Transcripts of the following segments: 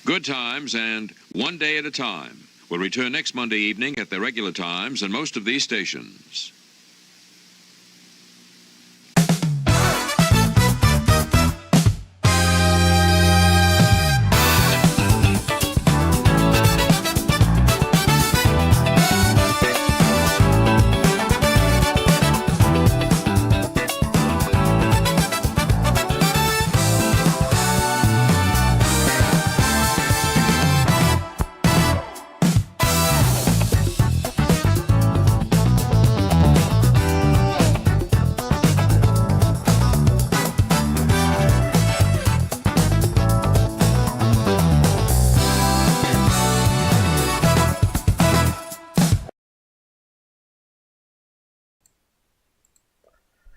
Good Times and One Day at a Time will return next Monday evening at their regular times and most of these stations.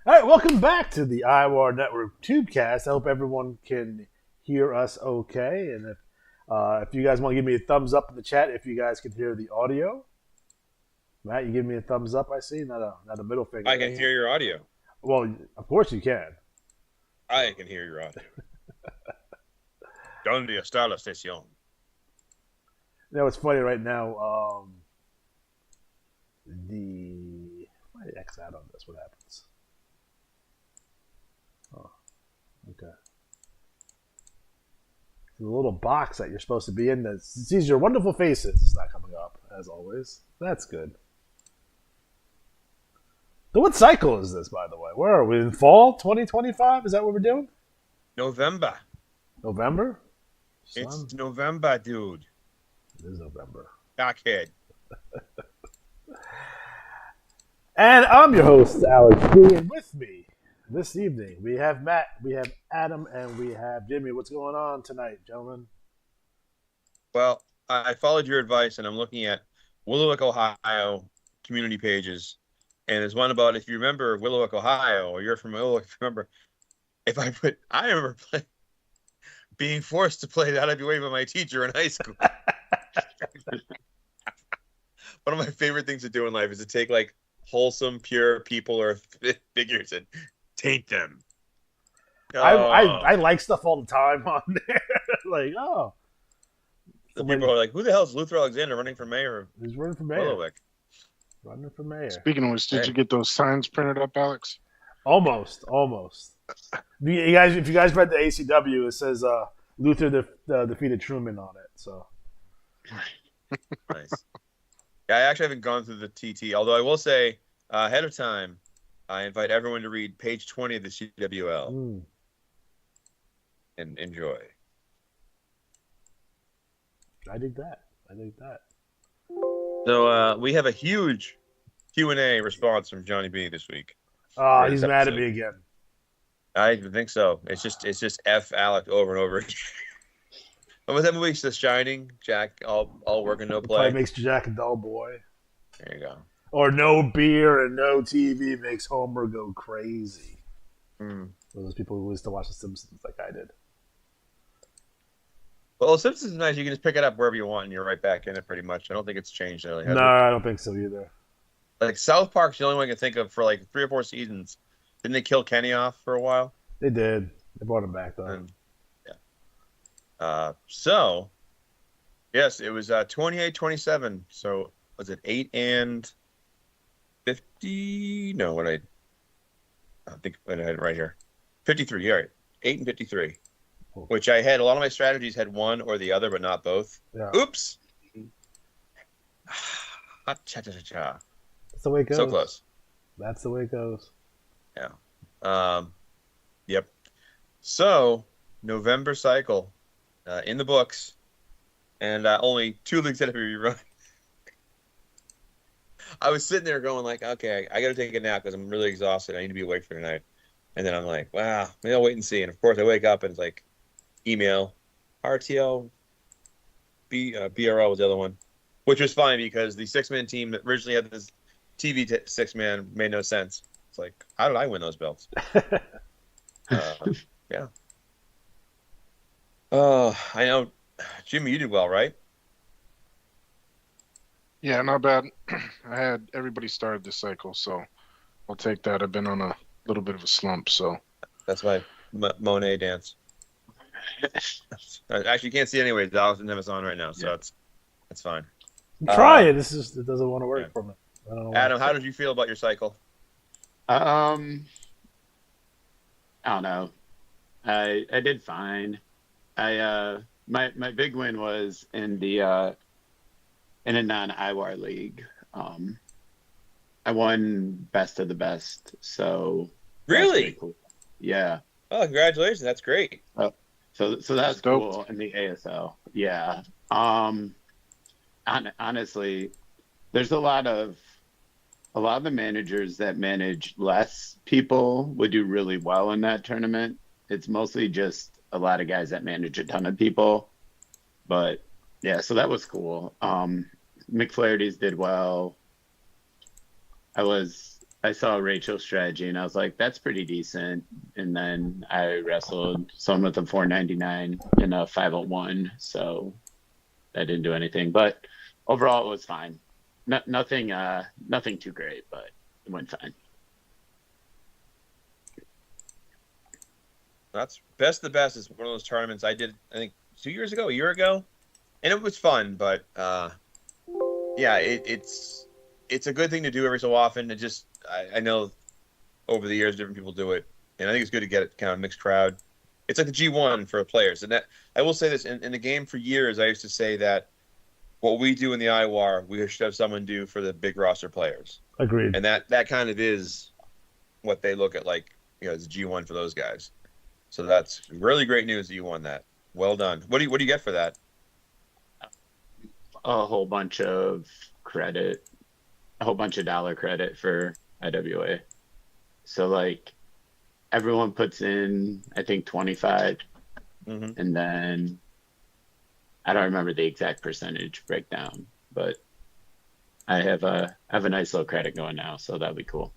All right, welcome back to the IWAR Network Tubecast. I hope everyone can hear us okay. And if you guys want to give me a thumbs up in the chat, if you guys can hear the audio. Matt, you give me a thumbs up, I see, not a middle finger. I can hear your audio. Well, of course you can. I can hear your audio. ¿Dónde está la estación? You know, it's funny right now. Why did X out on this? What happens? Oh, okay. The little box that you're supposed to be in that sees your wonderful faces is not coming up, as always. That's good. So what cycle is this, by the way? Where are we? In fall 2025? Is that what we're doing? November. November? It's November, dude. It is November. Cockhead. And I'm your host, Alex B. And with me this evening, we have Matt, we have Adam, and we have Jimmy. What's going on tonight, gentlemen? Well, I followed your advice, and I'm looking at Willowick, Ohio community pages. And there's one about, if you remember Willowick, Ohio, or you're from Willowick, remember, I remember being forced to play the IWA by my teacher in high school. One of my favorite things to do in life is to take, like, wholesome, pure people or figures and taint them. I like stuff all the time on there. Like, oh. The people are like, who the hell is Luther Alexander running for mayor? He's running for mayor. Willowick. Running for mayor. Speaking of which, did you get those signs printed up, Alex? Almost. If you guys read the ACW, it says Luther defeated Truman on it. So nice. Yeah, I actually haven't gone through the TT, although I will say ahead of time, I invite everyone to read page 20 of the CWL and enjoy. I dig that. So we have a huge Q&A response from Johnny B this week. Oh, he's mad at me again. I think so. It's just F Alec over and over again. What was that movie? The Shining? Jack, all work and no play. Play makes Jack a dull boy. There you go. Or no beer and no TV makes Homer go crazy. Those people who used to watch The Simpsons like I did. Well, Simpsons is nice. You can just pick it up wherever you want, and you're right back in it pretty much. I don't think it's changed really. No, I don't think so either. Like South Park's the only one I can think of for like 3 or 4 seasons. Didn't they kill Kenny off for a while? They did. They brought him back though. And, so, yes, it was 28-27. So was it 8 and 50? No, I think I had it right here. 53. All right, 8 and 53. Which I had a lot of my strategies had one or the other, but not both. Yeah. Oops. That's the way it goes. So close. That's the way it goes. Yeah. Yep. So November cycle in the books, and only 2 leagues had to be run. I was sitting there going like, okay, I got to take a nap because I'm really exhausted. I need to be awake for tonight. And then I'm like, wow, maybe I'll wait and see. And of course, I wake up and it's like, email, RTL, BRL was the other one, which was fine because the 6-man team that originally had this TV 6-man made no sense. It's like, how did I win those belts? Yeah. I know, Jimmy, you did well, right? Yeah, not bad. I had everybody started this cycle, so I'll take that. I've been on a little bit of a slump, so that's my Monet dance. Actually, you can't see it anyway. Alex doesn't have us on right now, so that's fine. Try it. It doesn't want to work for me. I don't know why. Adam, how did you feel about your cycle? I don't know. I did fine. My big win was in a non-IWAR league. I won best of the best. So really cool. Yeah. Oh, congratulations! That's great. So that's dope. cool in the ASL. Yeah. Honestly, there's a lot of the managers that manage less people would do really well in that tournament. It's mostly just a lot of guys that manage a ton of people. But yeah, so that was cool. McFlaherty's did well. I saw Rachel's strategy and I was like, that's pretty decent. And then I wrestled someone with a 499 in a 501. So that didn't do anything. But overall, it was fine. Nothing too great, but it went fine. That's best of the best is one of those tournaments I did, I think, a year ago. And it was fun, but yeah, it's a good thing to do every so often. It just, I know over the years different people do it, and I think it's good to get it kind of mixed crowd. It's like the G1 for players, and that I will say this in the game for years. I used to say that what we do in the IWAR, we should have someone do for the big roster players. Agreed. And that kind of is what they look at, like, as G1 for those guys. So that's really great news that you won that. Well done. What do you get for that? A whole bunch of credit, a whole bunch of dollar credit for IWA. So like everyone puts in, I think 25, and then I don't remember the exact percentage breakdown, but I have a nice little credit going now, so that'll be cool.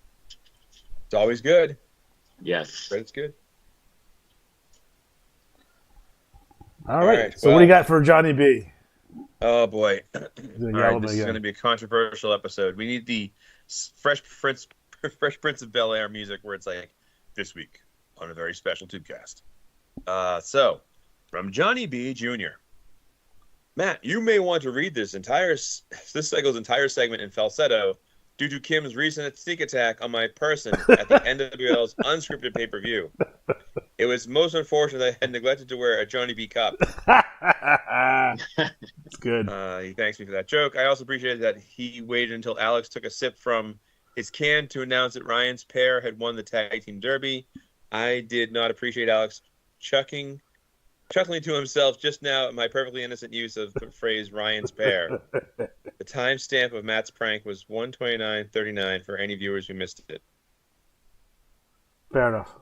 It's always good. Yes. Credit's good. All right. So what do you got for Johnny B? Oh boy! All right, this is again. going to be a controversial episode. We need the Fresh Prince of Bel-Air music, where it's like, this week on a very special Tubecast. So, from Johnny B. Jr. Matt, you may want to read this cycle's entire segment in falsetto due to Kim's recent sneak attack on my person at the NWL's unscripted pay-per-view. It was most unfortunate that I had neglected to wear a Johnny B cup. It's good. He thanks me for that joke. I also appreciated that he waited until Alex took a sip from his can to announce that Ryan's pair had won the tag team derby. I did not appreciate Alex chuckling to himself just now at my perfectly innocent use of the phrase Ryan's pair. The timestamp of Matt's prank was 1:29:39 for any viewers who missed it. Fair enough.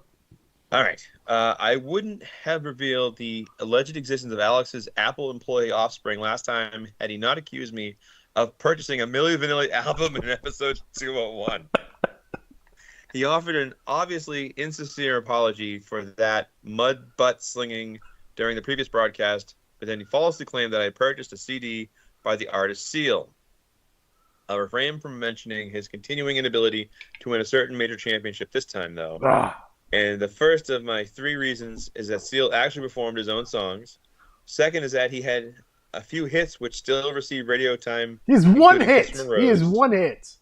All right. I wouldn't have revealed the alleged existence of Alex's Apple employee offspring last time had he not accused me of purchasing a Milli Vanilli album in episode 201. He offered an obviously insincere apology for that mud butt slinging during the previous broadcast, but then he falsely claimed that I purchased a CD by the artist Seal. I'll refrain from mentioning his continuing inability to win a certain major championship this time, though. And the first of my three reasons is that Seal actually performed his own songs. Second is that he had a few hits which still receive radio time. He's one hit. He is one hit.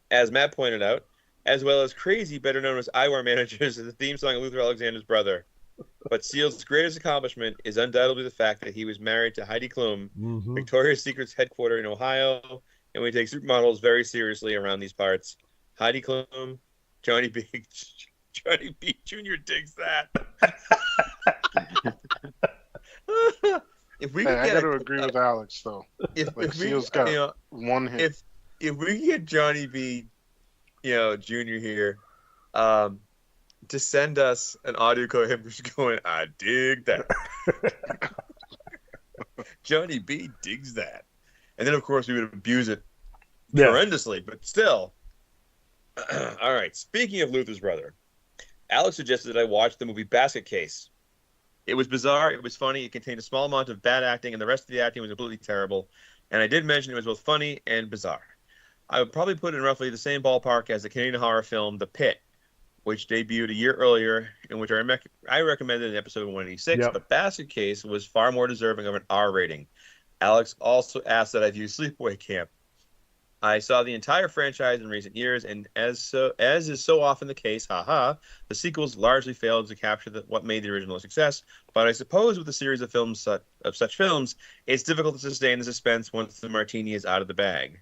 As Matt pointed out, as well as Crazy, better known as IWAR Managers, is the theme song of Luther Alexander's brother. But Seal's greatest accomplishment is undoubtedly the fact that he was married to Heidi Klum, Victoria's Secret's headquarters in Ohio, and we take supermodels very seriously around these parts. Heidi Klum, Johnny B. Jr. digs that. If we I got to agree with Alex though. If Seal's got one hit. If we can get Johnny B, Jr. here, to send us an audio clip of him just going, I dig that. Johnny B digs that. And then, of course, we would abuse it horrendously, but still. All right. Speaking of Luther's brother, Alex suggested that I watch the movie Basket Case. It was bizarre. It was funny. It contained a small amount of bad acting, and the rest of the acting was completely terrible. And I did mention it was both funny and bizarre. I would probably put it in roughly the same ballpark as the Canadian horror film The Pit, which debuted a year earlier, in which I recommended in episode 186, Yep. but Basket Case was far more deserving of an R rating. Alex also asked that I view Sleepaway Camp. I saw the entire franchise in recent years, and as is so often the case, the sequels largely failed to capture what made the original a success. But I suppose with a series of films of such films, it's difficult to sustain the suspense once the martini is out of the bag.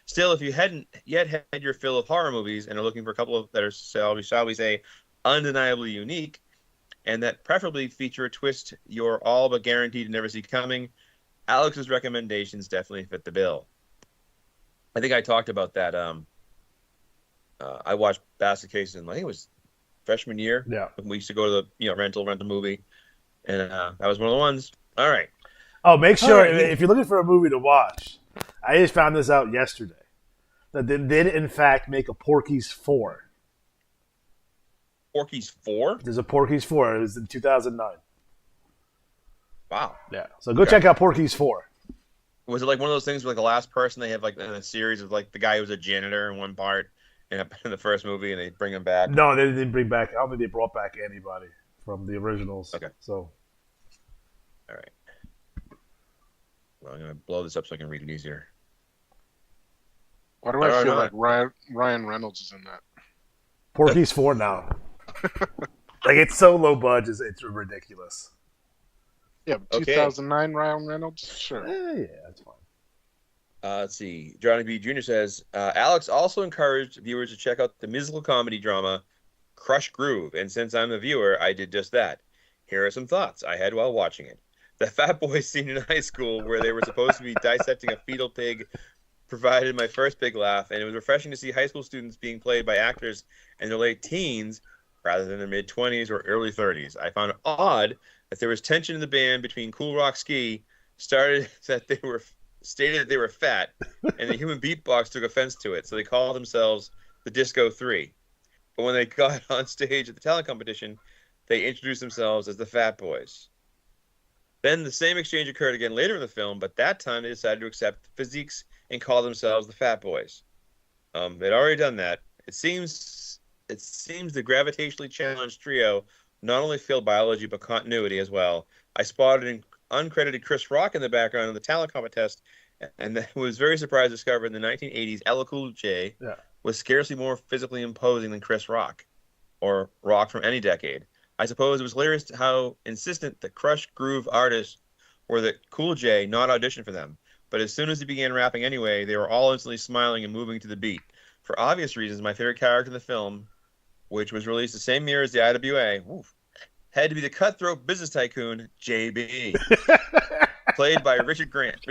Still, if you hadn't yet had your fill of horror movies and are looking for a couple that are, shall we say, undeniably unique, and that preferably feature a twist you're all but guaranteed to never see coming, Alex's recommendations definitely fit the bill. I think I talked about that. I watched Basket Case in, I think it was freshman year. Yeah. We used to go to the rent a movie, and that was one of the ones. All right. Oh, make sure if you're looking for a movie to watch. I just found this out yesterday that they did in fact make a Porky's 4. Porky's 4? There's a Porky's 4. It was in 2009. Wow. Yeah. So go check out Porky's 4. Was it like one of those things where like the last person they have like in a series of like the guy who was a janitor in one part in the first movie and they bring him back? No, they didn't bring back. I don't think they brought back anybody from the originals. Okay. So. All right. Well, I'm gonna blow this up so I can read it easier. Why do I feel like Ryan Reynolds is in that? Porky's 4 now. Like it's so low budget, it's ridiculous. Yeah, but 2009 Ryan Reynolds? Sure. Yeah, that's fine. Let's see. Johnny B. Jr. says, Alex also encouraged viewers to check out the musical comedy drama Crush Groove, and since I'm the viewer, I did just that. Here are some thoughts I had while watching it. The Fat Boys scene in high school where they were supposed to be dissecting a fetal pig provided my first big laugh, and it was refreshing to see high school students being played by actors in their late teens rather than their mid-20s or early 30s. I found it odd that there was tension in the band between Cool Rock Ski stated that they were fat, and the human beatbox took offense to it, so they called themselves the Disco 3. But when they got on stage at the talent competition, they introduced themselves as the Fat Boys. Then the same exchange occurred again later in the film, but that time they decided to accept the physiques and call themselves the Fat Boys. They'd already done that. It seems the gravitationally challenged trio not only failed biology but continuity as well. I spotted an uncredited Chris Rock in the background of the talent contest, and was very surprised to discover in the 1980s Ella Cool J was scarcely more physically imposing than Chris Rock, or Rock from any decade. I suppose it was hilarious how insistent the Crush Groove artists were that Cool J not audition for them. But as soon as he began rapping anyway, they were all instantly smiling and moving to the beat. For obvious reasons, my favorite character in the film, which was released the same year as the IWA, had to be the cutthroat business tycoon, JB. Played by Richard Gant.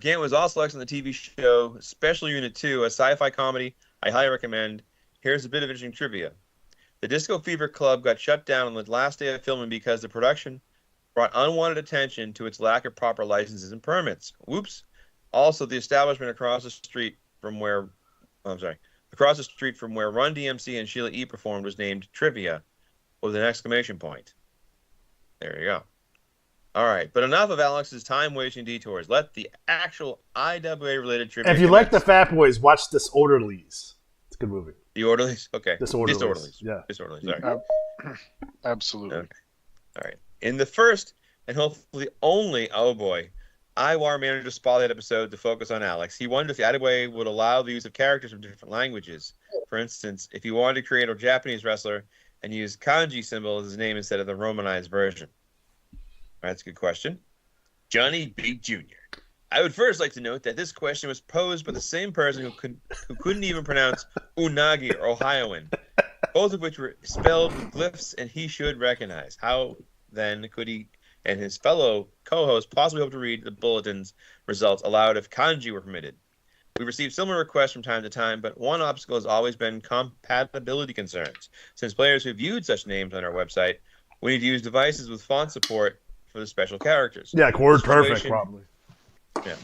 Gant was also selected on the TV show Special Unit 2, a sci-fi comedy I highly recommend. Here's a bit of interesting trivia. The Disco Fever Club got shut down on the last day of filming because the production brought unwanted attention to its lack of proper licenses and permits. Whoops. Also, the establishment across the street from where Run DMC and Sheila E. performed was named Trivia with an exclamation point. There you go. All right, but enough of Alex's time-wasting detours. Let the actual IWA-related trivia. If you like the Fat Boys, watch Disorderlies. It's a good movie. The Orderlies? Okay. Disorderlies. Yeah. Disorderlies. Sorry. Absolutely. Okay. All right. In the first and hopefully only, IWAR managed a spotlight episode to focus on Alex. He wondered if the IWA would allow the use of characters from different languages. For instance, if he wanted to create a Japanese wrestler and use kanji symbol as his name instead of the romanized version. All right, that's a good question. Johnny B. Jr. I would first like to note that this question was posed by the same person who couldn't even pronounce unagi or Ohioan, both of which were spelled with glyphs and he should recognize. How then could he and his fellow co-host possibly hope to read the bulletin's results aloud if kanji were permitted? We received similar requests from time to time, but one obstacle has always been compatibility concerns. Since players who viewed such names on our website, we need to use devices with font support for the special characters. Yeah, Word Perfect, probably. Yeah.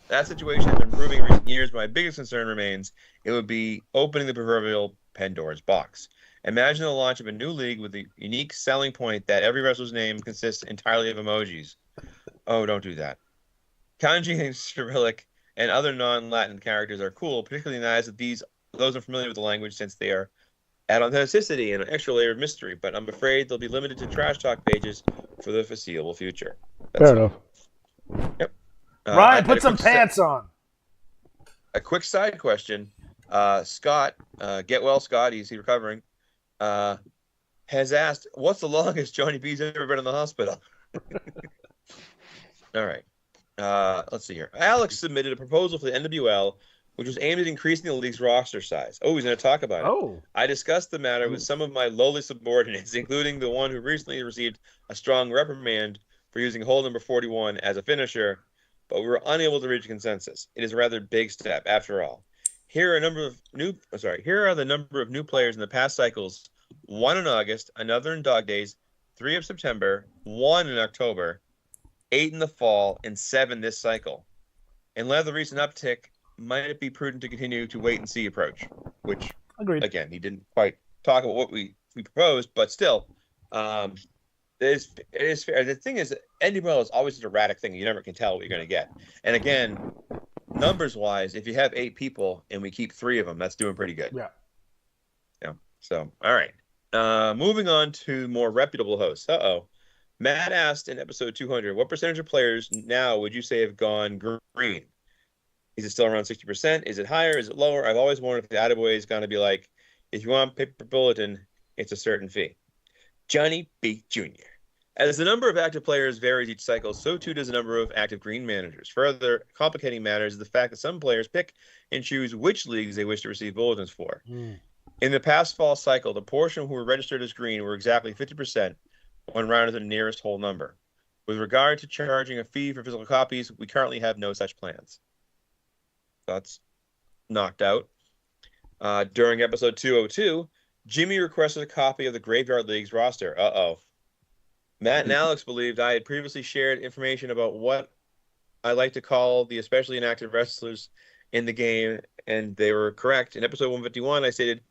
That situation has been improving in recent years, but my biggest concern remains it would be opening the proverbial Pandora's box. Imagine the launch of a new league with the unique selling point that every wrestler's name consists entirely of emojis. Oh, don't do that. Kanji and Cyrillic and other non-Latin characters are cool, particularly in the eyes of these those unfamiliar with the language, since they are add authenticity and an extra layer of mystery, but I'm afraid they'll be limited to trash talk pages for the foreseeable future. That's Fair all. enough. Yep. Ryan, put some pants on. A quick side question. Scott, get well, Scott. He's recovering. Has asked, what's the longest Johnny B's ever been in the hospital? All right. Let's see here. Alex submitted a proposal for the NWL, which was aimed at increasing the league's roster size. Oh, he's going to talk about it. Oh. I discussed the matter with some of my lowly subordinates, including the one who recently received a strong reprimand for using hole number 41 as a finisher, but we were unable to reach a consensus. It is a rather big step, after all. Here are the number of new players in the past cycles: 1 in August, another in Dog Days, 3 of September, 1 in October, 8 in the fall, and 7 this cycle. In light of the recent uptick, might it be prudent to continue to wait and see approach? Which, Agreed. Again, he didn't quite talk about what we proposed, but still, it is fair. The thing is, NWL is always an erratic thing. You never can tell what you're going to get. And again, numbers-wise, if you have 8 people and we keep 3 of them, that's doing pretty good. Yeah. Yeah. So, all right. Moving on to more reputable hosts. Matt asked in episode 200, what percentage of players now would you say have gone green? Is it still around 60%? Is it higher? Is it lower? I've always wondered if the IWA is going to be like, if you want paper bulletin, it's a certain fee. Johnny B. Jr. As the number of active players varies each cycle, so too does the number of active green managers. Further complicating matters is the fact that some players pick and choose which leagues they wish to receive bulletins for. In the past fall cycle, the portion who were registered as green were exactly 50% when rounded to the nearest whole number. With regard to charging a fee for physical copies, we currently have no such plans. That's knocked out. During episode 202, Jimmy requested a copy of the Graveyard League's roster. Matt and Alex believed I had previously shared information about what I like to call the especially inactive wrestlers in the game, and they were correct. In episode 151, I stated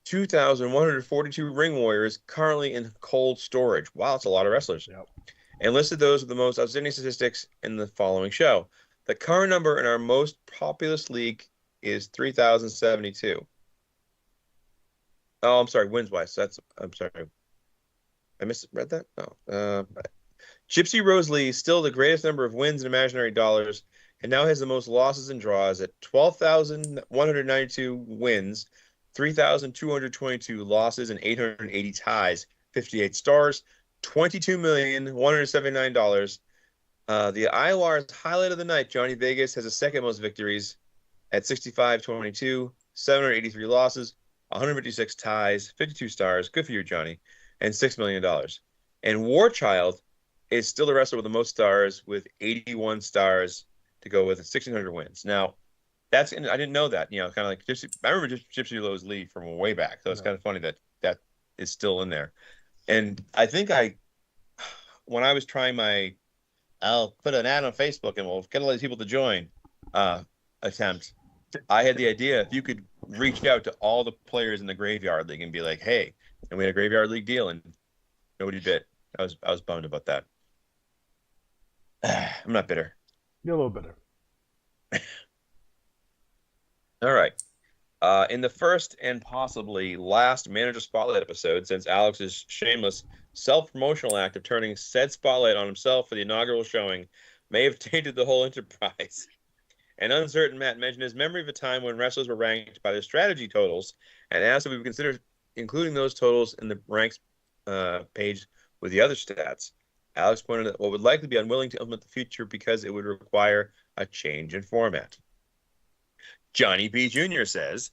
2,142 ring warriors currently in cold storage. Wow, that's a lot of wrestlers. Yep. And listed those with the most outstanding statistics in the following show. The current number in our most populous league is 3,072. Oh, I'm sorry, wins-wise. I'm sorry. I misread that? No. Gypsy Rose Lee is still the greatest number of wins in imaginary dollars and now has the most losses and draws at 12,192 wins, 3,222 losses, and 880 ties, 58 stars, $22,179. The IWAR's highlight of the night, Johnny Vegas, has the second most victories at 65-22, 783 losses, 156 ties, 52 stars. Good for you, Johnny. And $6 million. And Warchild is still the wrestler with the most stars with 81 stars to go with 1,600 wins. Now, I didn't know that. Kind of like I remember Gypsy Rose Lee from way back. So it's kind of funny that is still in there. And I think when I was trying I'll put an ad on Facebook and we'll get all these people to join attempt. I had the idea if you could reach out to all the players in the Graveyard League and be like, hey, and we had a Graveyard League deal and nobody bit. I was bummed about that. I'm not bitter. You're a little bitter. All right. In the first and possibly last Manager Spotlight episode, since Alex's shameless self-promotional act of turning said spotlight on himself for the inaugural showing may have tainted the whole enterprise. An uncertain Matt mentioned his memory of a time when wrestlers were ranked by their strategy totals and asked if we would consider including those totals in the ranks page with the other stats. Alex pointed out what would likely be unwilling to implement the feature because it would require a change in format. Johnny B. Jr. says,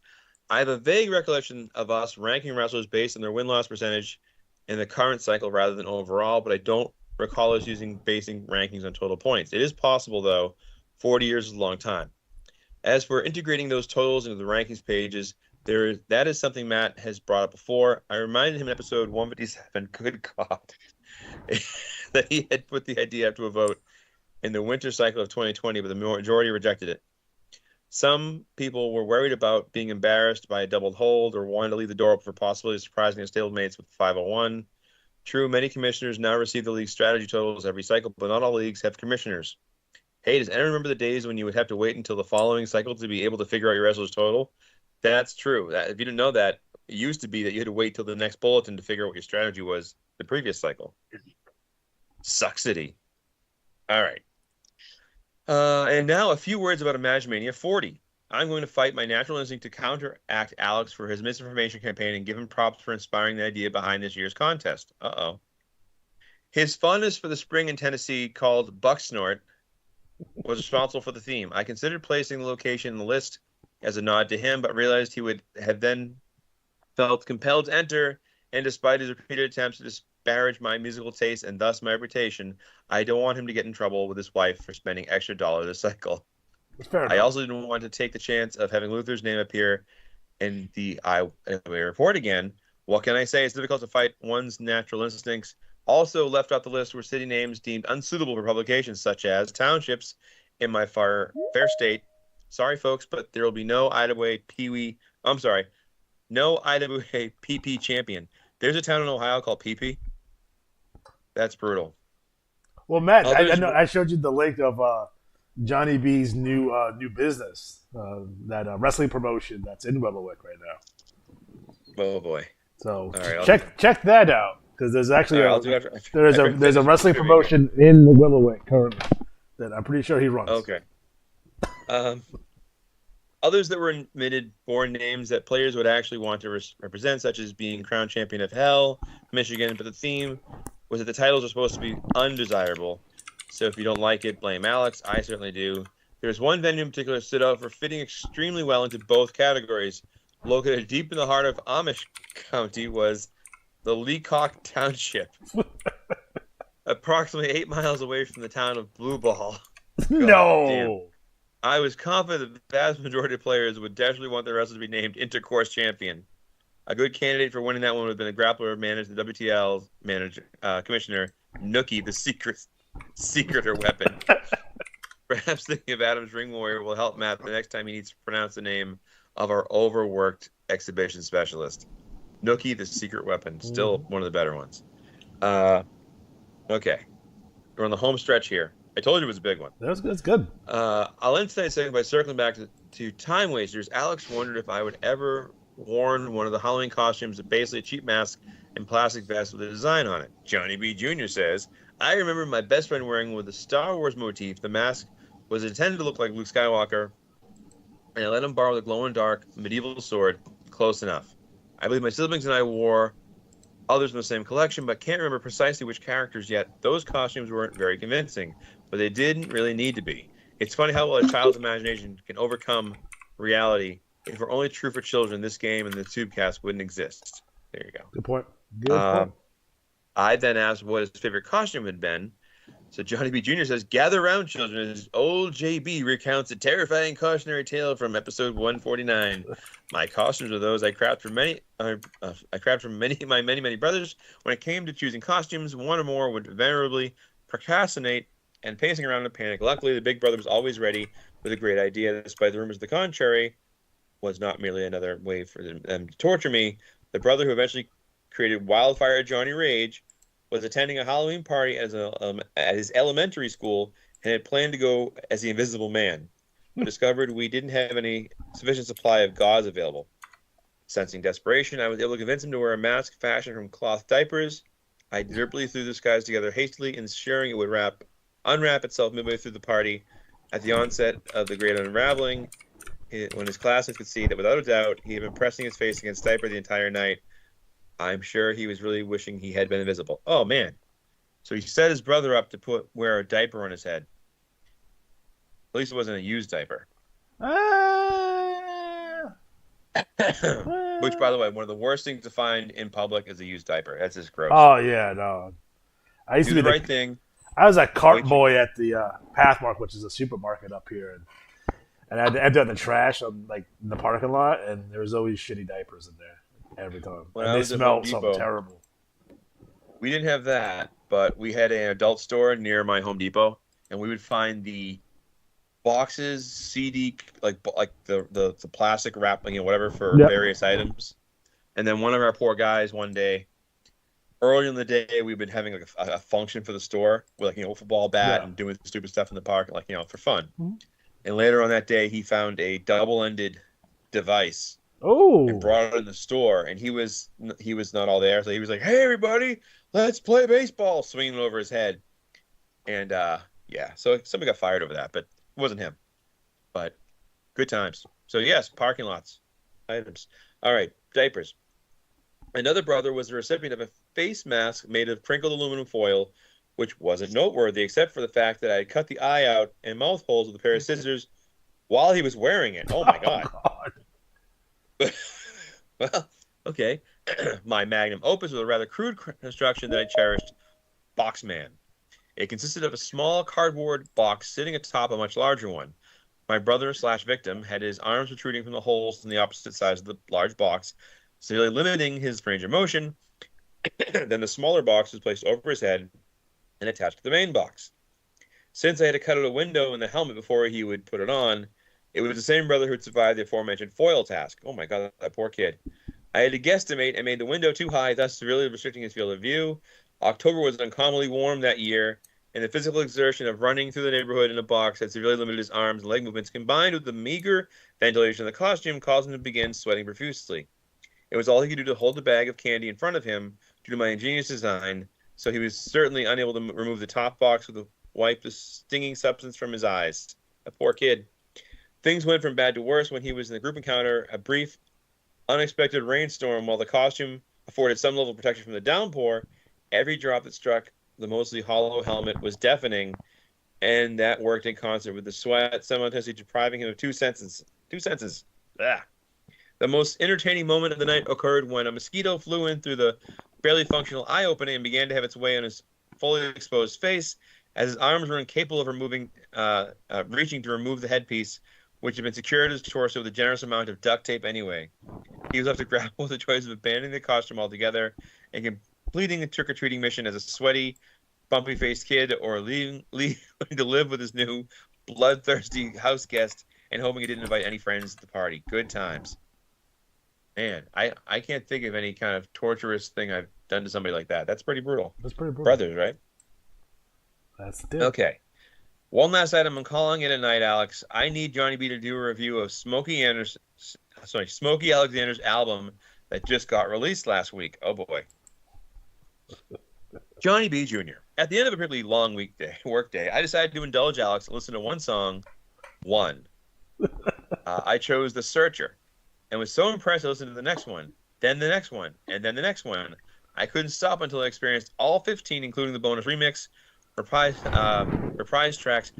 I have a vague recollection of us ranking wrestlers based on their win-loss percentage in the current cycle rather than overall, but I don't recall us basing rankings on total points. It is possible, though. 40 years is a long time. As for integrating those totals into the rankings pages, that is something Matt has brought up before. I reminded him in episode 157, good God, that he had put the idea up to a vote in the winter cycle of 2020, but the majority rejected it. Some people were worried about being embarrassed by a doubled hold or wanted to leave the door open for possibility of surprising their stablemates with 501. True, many commissioners now receive the league's strategy totals every cycle, but not all leagues have commissioners. Hey, does anyone remember the days when you would have to wait until the following cycle to be able to figure out your wrestler's total? That's true. If you didn't know that, it used to be that you had to wait till the next bulletin to figure out what your strategy was the previous cycle. Suck City. All right. And now a few words about Imagine Mania 40. I'm going to fight my natural instinct to counteract Alex for his misinformation campaign and give him props for inspiring the idea behind this year's contest. Uh-oh. His fondness for the spring in Tennessee called Bucksnort was responsible for the theme. I considered placing the location in the list as a nod to him, but realized he would have then felt compelled to enter, and despite his repeated attempts to disparage my musical taste and thus my reputation, I don't want him to get in trouble with his wife for spending extra dollar this cycle. I also didn't want to take the chance of having Luther's name appear in the IWAR report again. What can I say? It's difficult to fight one's natural instincts. Also left off the list were city names deemed unsuitable for publications, such as townships in my fair state. Sorry, folks, but there will be no IWA no IWA PP champion. There's a town in Ohio called PP. That's brutal. Well, Matt, I showed you the link of Johnny B's new business, that wrestling promotion that's in Willowick right now. Oh boy! So right, check that out, because there's actually there's a wrestling trivia promotion in Willowick currently that I'm pretty sure he runs. Okay. Others that were admitted born names that players would actually want to represent, such as being crown champion of Hell, Michigan, but the theme was that the titles are supposed to be undesirable. So if you don't like it, blame Alex. I certainly do. There's one venue in particular that stood out for fitting extremely well into both categories. Located deep in the heart of Amish County was the Leacock Township, approximately 8 miles away from the town of Blue Ball. No. Damn. I was confident that the vast majority of players would definitely want their wrestler to be named Intercourse Champion. A good candidate for winning that one would have been a grappler managed the WTL commissioner, Nookie, the secret or weapon. Perhaps thinking of Adam's Ring Warrior will help Matt the next time he needs to pronounce the name of our overworked exhibition specialist. Nookie, the secret weapon. Still one of the better ones. Okay. We're on the home stretch here. I told you it was a big one. That's good. I'll end today's segment by circling back to Time Wasters. Alex wondered if I would ever worn one of the Halloween costumes, basically a cheap mask and plastic vest with a design on it. Johnny B. Jr. says, I remember my best friend wearing with the Star Wars motif. The mask was intended to look like Luke Skywalker, and I let him borrow the glow-in-dark medieval sword close enough. I believe my siblings and I wore others in the same collection, but can't remember precisely which characters yet. Those costumes weren't very convincing, but they didn't really need to be. It's funny how well a child's imagination can overcome reality. If it were only true for children, this game and the Tubecast wouldn't exist. There you go. Good point. Good point. I then asked what his favorite costume had been. So Johnny B. Jr. says, gather around, children, as old JB recounts a terrifying cautionary tale from episode 149. My costumes are those I crafted from many brothers. When it came to choosing costumes, one or more would invariably procrastinate and pacing around in a panic. Luckily, the big brother was always ready with a great idea. Despite the rumors to the contrary, was not merely another way for them to torture me. The brother who eventually created Wildfire Johnny Rage was attending a Halloween party at his elementary school and had planned to go as the Invisible Man. Discovered we didn't have any sufficient supply of gauze available. Sensing desperation, I was able to convince him to wear a mask fashioned from cloth diapers. I deliberately threw the disguise together hastily, ensuring it would unwrap itself midway through the party. At the onset of the great unraveling, when his classmates could see that without a doubt he had been pressing his face against diaper the entire night, I'm sure he was really wishing he had been invisible. Oh, man. So he set his brother up to wear a diaper on his head. At least it wasn't a used diaper. Which, by the way, one of the worst things to find in public is a used diaper. That's just gross. Oh, yeah, no. I used Do to be the right thing. I was a cart boy at the Pathmark, which is a supermarket up here. And I had to empty out the trash in the parking lot, and there was always shitty diapers in there every time. When and I they was at smelled Home something Depot, terrible. We didn't have that, but we had an adult store near my Home Depot, and we would find the boxes, CD, like the plastic wrapping, whatever for various items. And then one of our poor guys one day, early in the day, we've been having a function for the store with a football bat and doing stupid stuff in the park, for fun. Mm-hmm. And later on that day, he found a double-ended device Oh. and brought it in the store, and he was not all there, so he was like, "Hey, everybody, let's play baseball," swinging it over his head, and yeah, so somebody got fired over that, but it wasn't him. But good times. So yes, parking lots, items. All right, diapers. Another brother was the recipient of a face mask made of crinkled aluminum foil, which wasn't noteworthy except for the fact that I had cut the eye out and mouth holes with a pair of scissors while he was wearing it. Oh my god. Well, okay. My magnum opus was a rather crude construction that I cherished, Boxman. It consisted of a small cardboard box sitting atop a much larger one. My brother/victim had his arms protruding from the holes on the opposite sides of the large box, severely limiting his range of motion. Then the smaller box was placed over his head and attached to the main box. Since I had to cut out a window in the helmet before he would put it on, it was the same brother who had survived the aforementioned foil task. Oh my god, that poor kid. I had to guesstimate and made the window too high, thus severely restricting his field of view. October was uncommonly warm that year, and the physical exertion of running through the neighborhood in a box had severely limited his arms and leg movements, combined with the meager ventilation of the costume, caused him to begin sweating profusely. It was all he could do to hold the bag of candy in front of him due to my ingenious design, so he was certainly unable to remove the top box with a wipe the stinging substance from his eyes. A poor kid. Things went from bad to worse when he was in the group encounter, a brief, unexpected rainstorm. While the costume afforded some level of protection from the downpour, every drop that struck the mostly hollow helmet was deafening, and that worked in concert with the sweat, simultaneously depriving him of two senses. Ah. The most entertaining moment of the night occurred when a mosquito flew in through the barely functional eye opening and began to have its way on his fully exposed face, as his arms were incapable of reaching to remove the headpiece, which had been secured to his torso with a generous amount of duct tape anyway. He was left to grapple with the choice of abandoning the costume altogether and completing the trick-or-treating mission as a sweaty, bumpy-faced kid, or leaving to live with his new bloodthirsty house guest and hoping he didn't invite any friends to the party. Good times. Man, I can't think of any kind of torturous thing I've done to somebody like that. That's pretty brutal. That's pretty brutal. Brothers, right? That's it. Okay. One last item. I'm calling it a night, Alex. I need Johnny B to do a review of Smokey Alexander's album that just got released last week. Oh boy. Johnny B Jr. At the end of a pretty long workday, I decided to indulge Alex and listen to one song. I chose The Searcher and was so impressed I listened to the next one, then the next one, and then the next one. I couldn't stop until I experienced all 15, including the bonus remix, reprise tracks.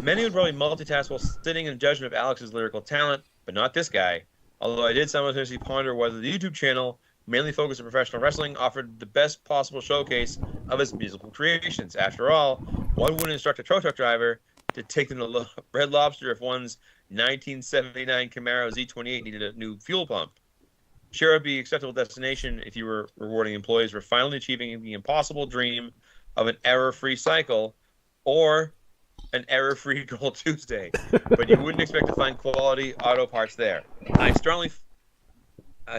Many would probably multitask while sitting in judgment of Alex's lyrical talent, but not this guy. Although I did simultaneously ponder whether the YouTube channel, mainly focused on professional wrestling, offered the best possible showcase of his musical creations. After all, one wouldn't instruct a tow truck driver to take them to Red Lobster if one's 1979 Camaro Z28 needed a new fuel pump. Sure, it would be an acceptable destination if you were rewarding employees for finally achieving the impossible dream of an error-free cycle or an error-free Gold Tuesday, but you wouldn't expect to find quality auto parts there. I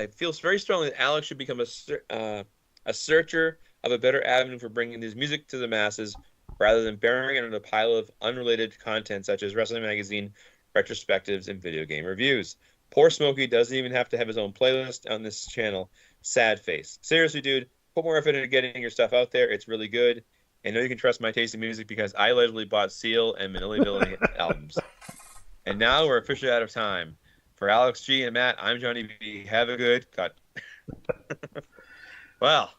feel very strongly that Alex should become a searcher of a better avenue for bringing his music to the masses, rather than burying it in a pile of unrelated content such as wrestling magazine retrospectives and video game reviews. Poor Smokey doesn't even have to have his own playlist on this channel. Sad face. Seriously, dude, put more effort into getting your stuff out there. It's really good. And know you can trust my taste in music because I allegedly bought Seal and Manila Billy albums. And now we're officially out of time. For Alex G and Matt, I'm Johnny B. Have a good cut. Well,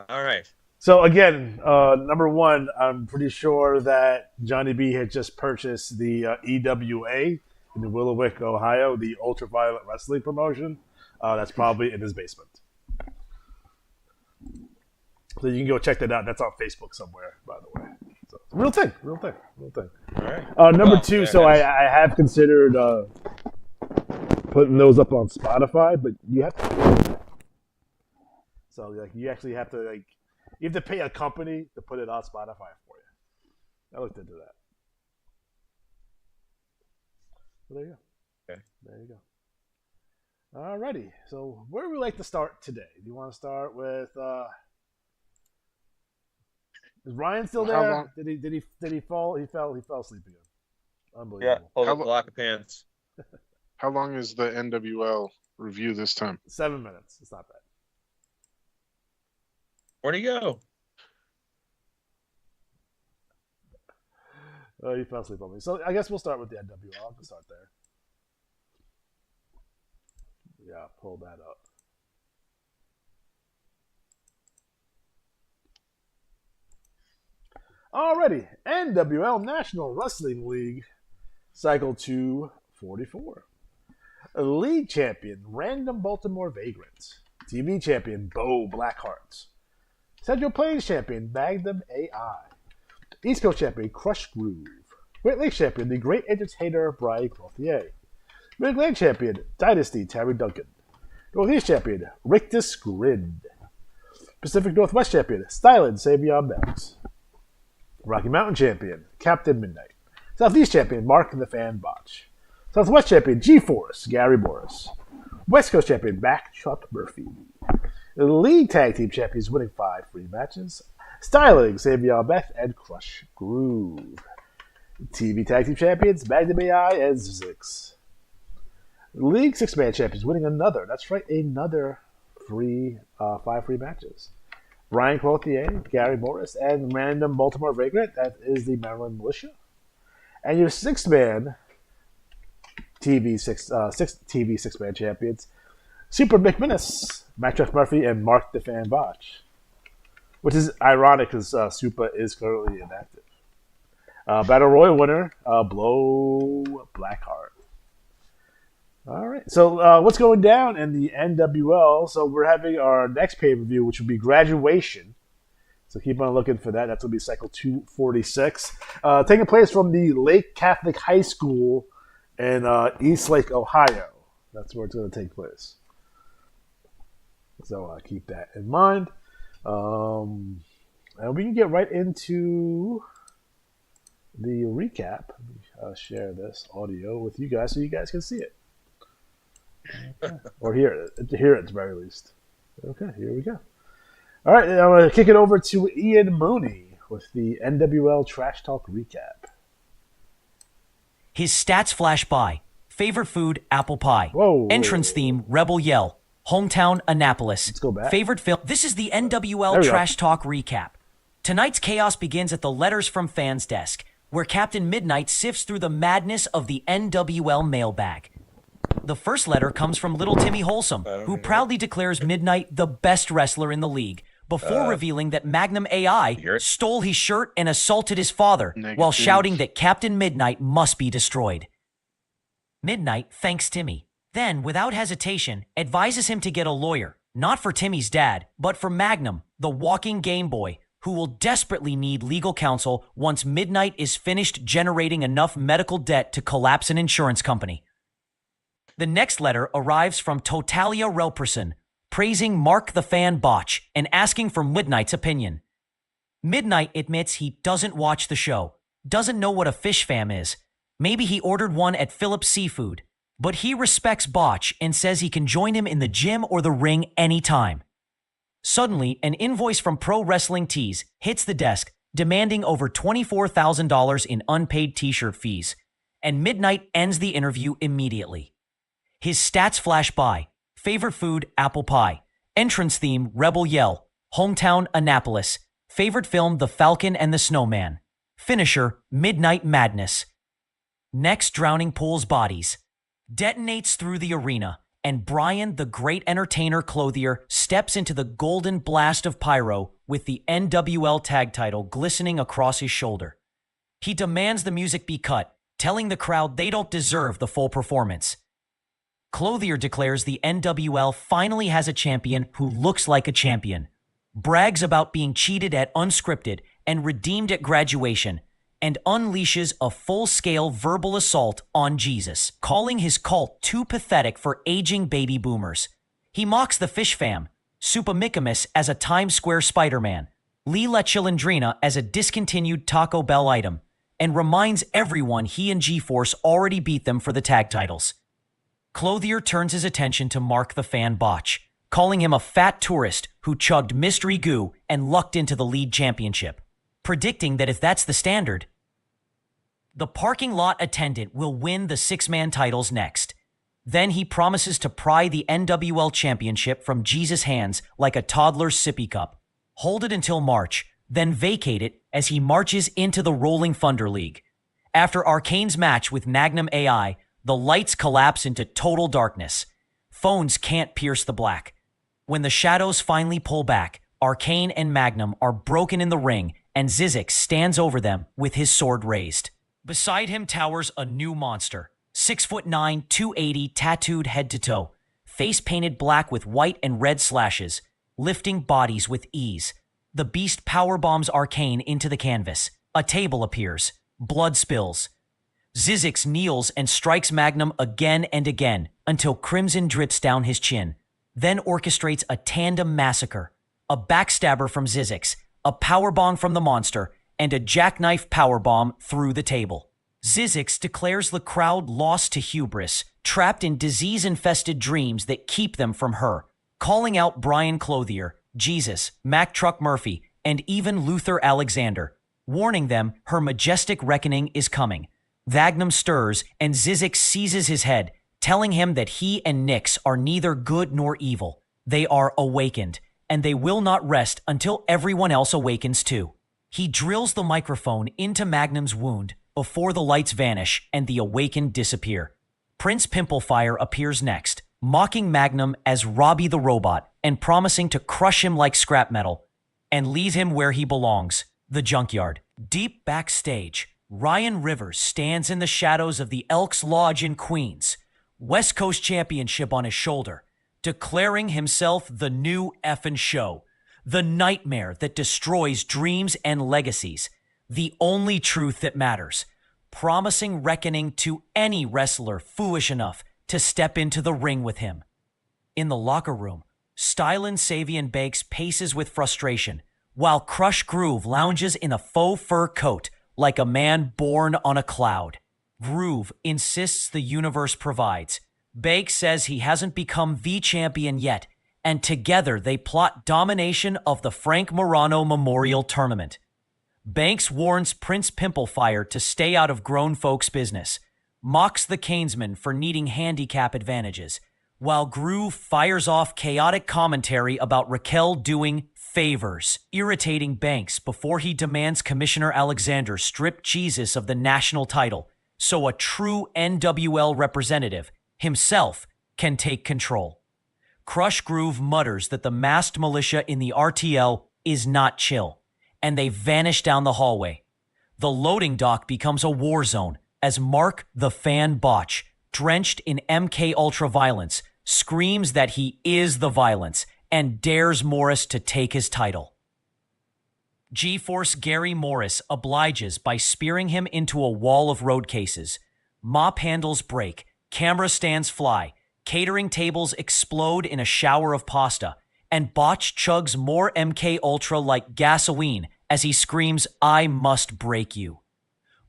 all right. So again, number one, I'm pretty sure that Johnny B had just purchased the EWA in Willowick, Ohio, the Ultraviolet Wrestling promotion. That's probably in his basement. So you can go check that out. That's on Facebook somewhere, by the way. So, real thing. All right. Number two, so I have considered putting those up on Spotify, but you have to. So like you actually have to you have to pay a company to put it on Spotify for you. I looked into that. So there you go. Okay. There you go. Alrighty. So where would we like to start today? Do you want to start with? Is Ryan still there? Did he fall? He fell asleep again. Unbelievable. Yeah, hold up the lack of pants. How long is the NWL review this time. 7 minutes. It's not bad. Where'd he go? Oh, you fell asleep on me. So I guess we'll start with the NWL. I'll just start there. Yeah, pull that up. Alrighty, NWL National Wrestling League, Cycle 244. League Champion, Random Baltimore Vagrant. TV Champion, Bo Blackheart. Central Plains Champion, Magnum AI. East Coast Champion, Crush Groove. Great Lakes Champion, The Great Entertainer, Brian Clothier. Mid-Atlantic Champion, Dynasty, Terry Duncan. Northeast Champion, Rictus Grid. Pacific Northwest Champion, Stylen Savion Banks. Rocky Mountain Champion, Captain Midnight. Southeast Champion, Mark the Fan Botch. Southwest Champion, G-Force, Gary Morris. West Coast Champion, Mac Chuck Murphy. The League Tag Team Champions winning 5 free matches. Styling, Savion Beth, and Crush Groove. TV Tag Team Champions, Magnum AI and Zix. League 6-Man Champions winning another 5 free matches. Brian Clothier, Gary Morris, and Random Baltimore Vagrant. That is the Maryland Militia. And your 6-man TV 6-man champions, Super McMinnis, Matt Murphy, and Mark the Fan Botch. Which is ironic because Super is currently inactive. Battle Royal winner, Blow Blackheart. All right. So what's going down in the NWL? So we're having our next pay-per-view, which will be Graduation. So keep on looking for that. That's going to be Cycle 246. Taking place from the Lake Catholic High School in Eastlake, Ohio. That's where it's going to take place. So keep that in mind. And we can get right into the recap. Let me share this audio with you guys so you guys can see it. Okay. Or hear it at the very least. Okay, here we go. All right, I'm going to kick it over to Ian Mooney with the NWL Trash Talk recap. His stats flash by. Favorite food, apple pie. Whoa. Entrance theme, Rebel Yell. Hometown, Annapolis. Let's go back. Favorite film. This is the NWL Trash Talk recap. Tonight's chaos begins at the Letters from Fans desk, where Captain Midnight sifts through the madness of the NWL mailbag. The first letter comes from Little Timmy Wholesome, who proudly declares Midnight the best wrestler in the league, before revealing that Magnum AI stole his shirt and assaulted his father while shouting that Captain Midnight must be destroyed. Midnight thanks Timmy, then, without hesitation, advises him to get a lawyer, not for Timmy's dad, but for Magnum, the walking Game Boy, who will desperately need legal counsel once Midnight is finished generating enough medical debt to collapse an insurance company. The next letter arrives from Totalia Relperson, praising Mark the Fan Botch and asking for Midnight's opinion. Midnight admits he doesn't watch the show, doesn't know what a fish fam is. Maybe he ordered one at Phillips Seafood, but he respects Botch and says he can join him in the gym or the ring anytime. Suddenly, an invoice from Pro Wrestling Tees hits the desk, demanding over $24,000 in unpaid t-shirt fees, and Midnight ends the interview immediately. His stats flash by. Favorite food, apple pie. Entrance theme, Rebel Yell. Hometown, Annapolis. Favorite film, The Falcon and the Snowman. Finisher, Midnight Madness. Next, Drowning Pool's bodies. Detonates through the arena, and Brian, the Great Entertainer Clothier, steps into the golden blast of pyro with the NWL tag title glistening across his shoulder. He demands the music be cut, telling the crowd they don't deserve the full performance. Clothier declares the NWL finally has a champion who looks like a champion, brags about being cheated at Unscripted and redeemed at Graduation, and unleashes a full-scale verbal assault on Jesus, calling his cult too pathetic for aging baby boomers. He mocks the Fish Fam, Supamikamus as a Times Square Spider-Man, Leela Chilindrina as a discontinued Taco Bell item, and reminds everyone he and G-Force already beat them for the tag titles. Clothier turns his attention to Mark the Fan Botch, calling him a fat tourist who chugged mystery goo and lucked into the lead championship, predicting that if that's the standard, the parking lot attendant will win the 6-man titles next. Then he promises to pry the NWL championship from Jesus' hands like a toddler's sippy cup. Hold it until March, then vacate it as he marches into the Rolling Thunder League. After Arcane's match with Magnum AI, the lights collapse into total darkness. Phones can't pierce the black. When the shadows finally pull back, Arcane and Magnum are broken in the ring, and Zizix stands over them with his sword raised. Beside him towers a new monster, 6'9", 280, tattooed head to toe, face painted black with white and red slashes, lifting bodies with ease. The beast powerbombs Arcane into the canvas. A table appears. Blood spills. Zizix kneels and strikes Magnum again and again until crimson drips down his chin, then orchestrates a tandem massacre. A backstabber from Zizix, a powerbomb from the monster, and a jackknife powerbomb through the table. Zizix declares the crowd lost to hubris, trapped in disease-infested dreams that keep them from her, calling out Brian Clothier, Jesus, Mack Truck Murphy, and even Luther Alexander, warning them her majestic reckoning is coming. Magnum stirs, and Zizix seizes his head, telling him that he and Nyx are neither good nor evil. They are awakened, and they will not rest until everyone else awakens too. He drills the microphone into Magnum's wound before the lights vanish and the awakened disappear. Prince Pimplefire appears next, mocking Magnum as Robbie the Robot and promising to crush him like scrap metal and leave him where he belongs, the junkyard. Deep backstage, Ryan Rivers stands in the shadows of the Elks Lodge in Queens, West Coast Championship on his shoulder, declaring himself the new effin' show, the nightmare that destroys dreams and legacies, the only truth that matters, promising reckoning to any wrestler foolish enough to step into the ring with him. In the locker room, Stylen Savian Banks paces with frustration, while Crush Groove lounges in a faux fur coat like a man born on a cloud. Groove insists the universe provides. Banks says he hasn't become the champion yet, and together they plot domination of the Frank Morano Memorial Tournament. Banks warns Prince Pimplefire to stay out of grown folks' business, mocks the Canesman for needing handicap advantages, while Groove fires off chaotic commentary about Raquel doing favors, irritating Banks before he demands Commissioner Alexander strip Jesus of the national title so a true NWL representative, himself, can take control. Crush Groove mutters that the masked militia in the RTL is not chill, and they vanish down the hallway. The loading dock becomes a war zone as Mark the Fan Botch, drenched in MK Ultra violence, screams that he is the violence and dares Morris to take his title. G-Force Gary Morris obliges by spearing him into a wall of road cases. Mop handles break, camera stands fly, catering tables explode in a shower of pasta, and Botch chugs more MK Ultra like gasoline as he screams, "I must break you."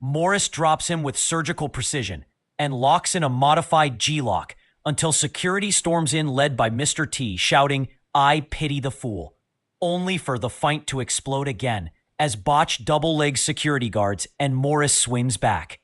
Morris drops him with surgical precision and locks in a modified G-lock until security storms in led by Mr. T shouting, "I pity the fool," only for the fight to explode again as Botch double-legs security guards and Morris swims back.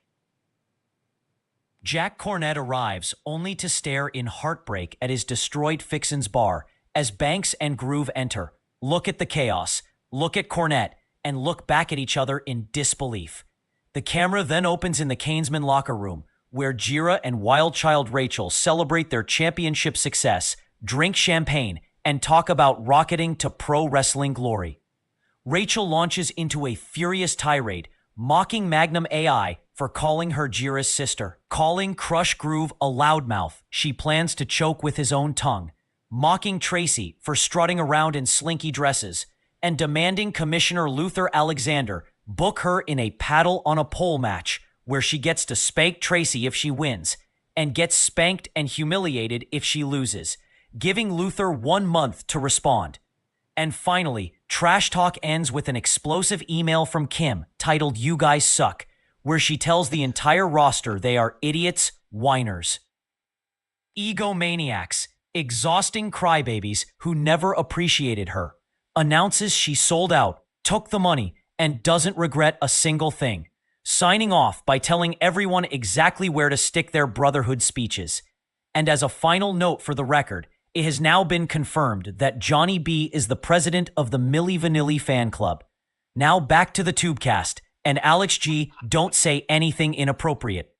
Jack Cornette arrives only to stare in heartbreak at his destroyed Fixin's bar as Banks and Groove enter, look at the chaos, look at Cornette, and look back at each other in disbelief. The camera then opens in the Canesman locker room, where Jira and Wild Child Rachel celebrate their championship success, drink champagne, and talk about rocketing to pro wrestling glory. Rachel launches into a furious tirade, mocking Magnum AI for calling her Jira's sister, calling Crush Groove a loudmouth she plans to choke with his own tongue, mocking Tracy for strutting around in slinky dresses, and demanding Commissioner Luther Alexander book her in a paddle on a pole match where she gets to spank Tracy if she wins, and gets spanked and humiliated if she loses, giving Luther 1 month to respond. And finally, Trash Talk ends with an explosive email from Kim titled "You Guys Suck," where she tells the entire roster they are idiots, whiners, egomaniacs, exhausting crybabies who never appreciated her, announces she sold out, took the money, and doesn't regret a single thing, signing off by telling everyone exactly where to stick their brotherhood speeches. And as a final note for the record, it has now been confirmed that Johnny B is the president of the Milli Vanilli fan club. Now back to the Tubecast. And Alex G, don't say anything inappropriate.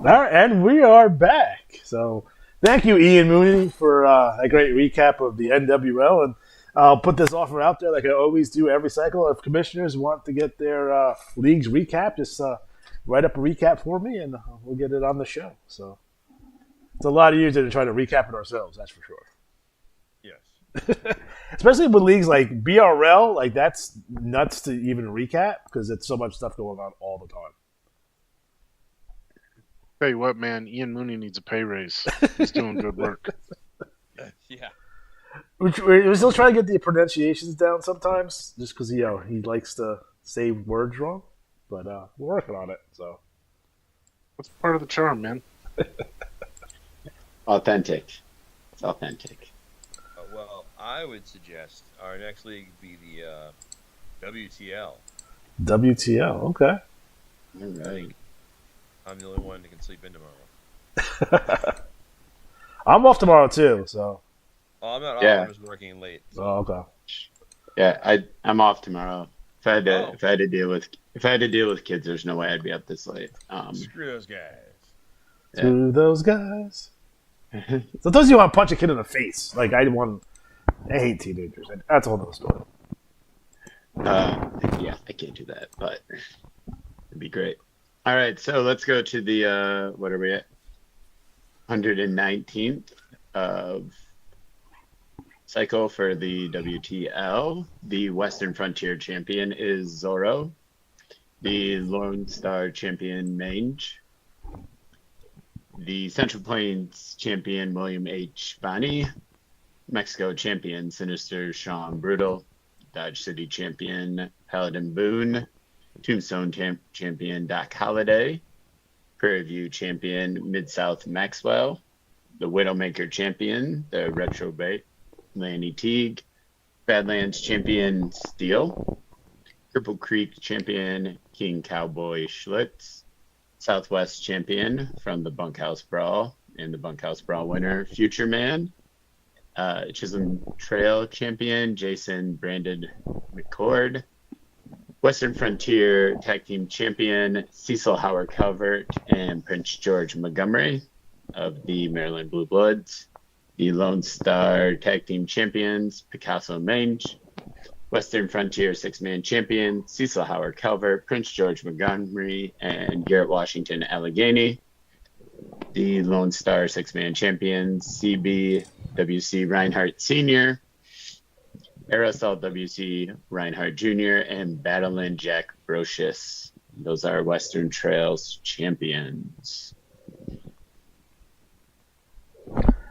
All right, and we are back. So thank you, Ian Mooney, for a great recap of the NWL. And I'll put this offer out there like I always do every cycle. If commissioners want to get their leagues recap, just write up a recap for me, and we'll get it on the show. So it's a lot easier to try to recap it ourselves, that's for sure. Yes. Especially with leagues like BRL, like that's nuts to even recap because it's so much stuff going on all the time. Tell you what, man, Ian Mooney needs a pay raise. He's doing good work. Yeah. We're still trying to get the pronunciations down sometimes, just because he likes to say words wrong. But we're working on it. So That's part of the charm, man. Authentic. It's authentic. Well, I would suggest our next league be the WTL. WTL, okay. All right. I'm the only one that can sleep in tomorrow. I'm off tomorrow too, so. Oh, I'm not off. Yeah. I'm just working late. So. Oh, okay. Yeah, I'm off tomorrow. If I had to deal with kids, there's no way I'd be up this late. Screw those guys. Yeah. To those guys. Sometimes you want to punch a kid in the face. Like I hate teenagers. That's a whole other story. Yeah, I can't do that, but it'd be great. All right, so let's go to the what are we at? 119th of cycle for the WTL. The Western Frontier champion is Zorro. The Lone Star champion, Mange. The Central Plains champion, William H. Bonney. Mexico champion, Sinister Sean Brutal. Dodge City champion, Paladin Boone. Tombstone champion, Doc Holliday. Prairie View champion, Mid-South Maxwell. The Widowmaker champion, the Retrobate, Lanny Teague. Badlands champion, Steele. Cripple Creek champion, King Cowboy Schlitz. Southwest champion from the Bunkhouse Brawl and the Bunkhouse Brawl winner, Future Man. Chisholm Trail champion, Jason Brandon McCord. Western Frontier Tag Team Champion, Cecil Howard Calvert and Prince George Montgomery of the Maryland Blue Bloods. The Lone Star Tag Team Champions, Picasso Mange. Western Frontier Six-Man Champion, Cecil Howard Calvert, Prince George Montgomery, and Garrett Washington Allegheny. The Lone Star Six-Man Champions, CBWC Reinhardt Sr., Aerosol WC Reinhardt Jr., and Battleland Jack Brocious. Those are Western Trails champions.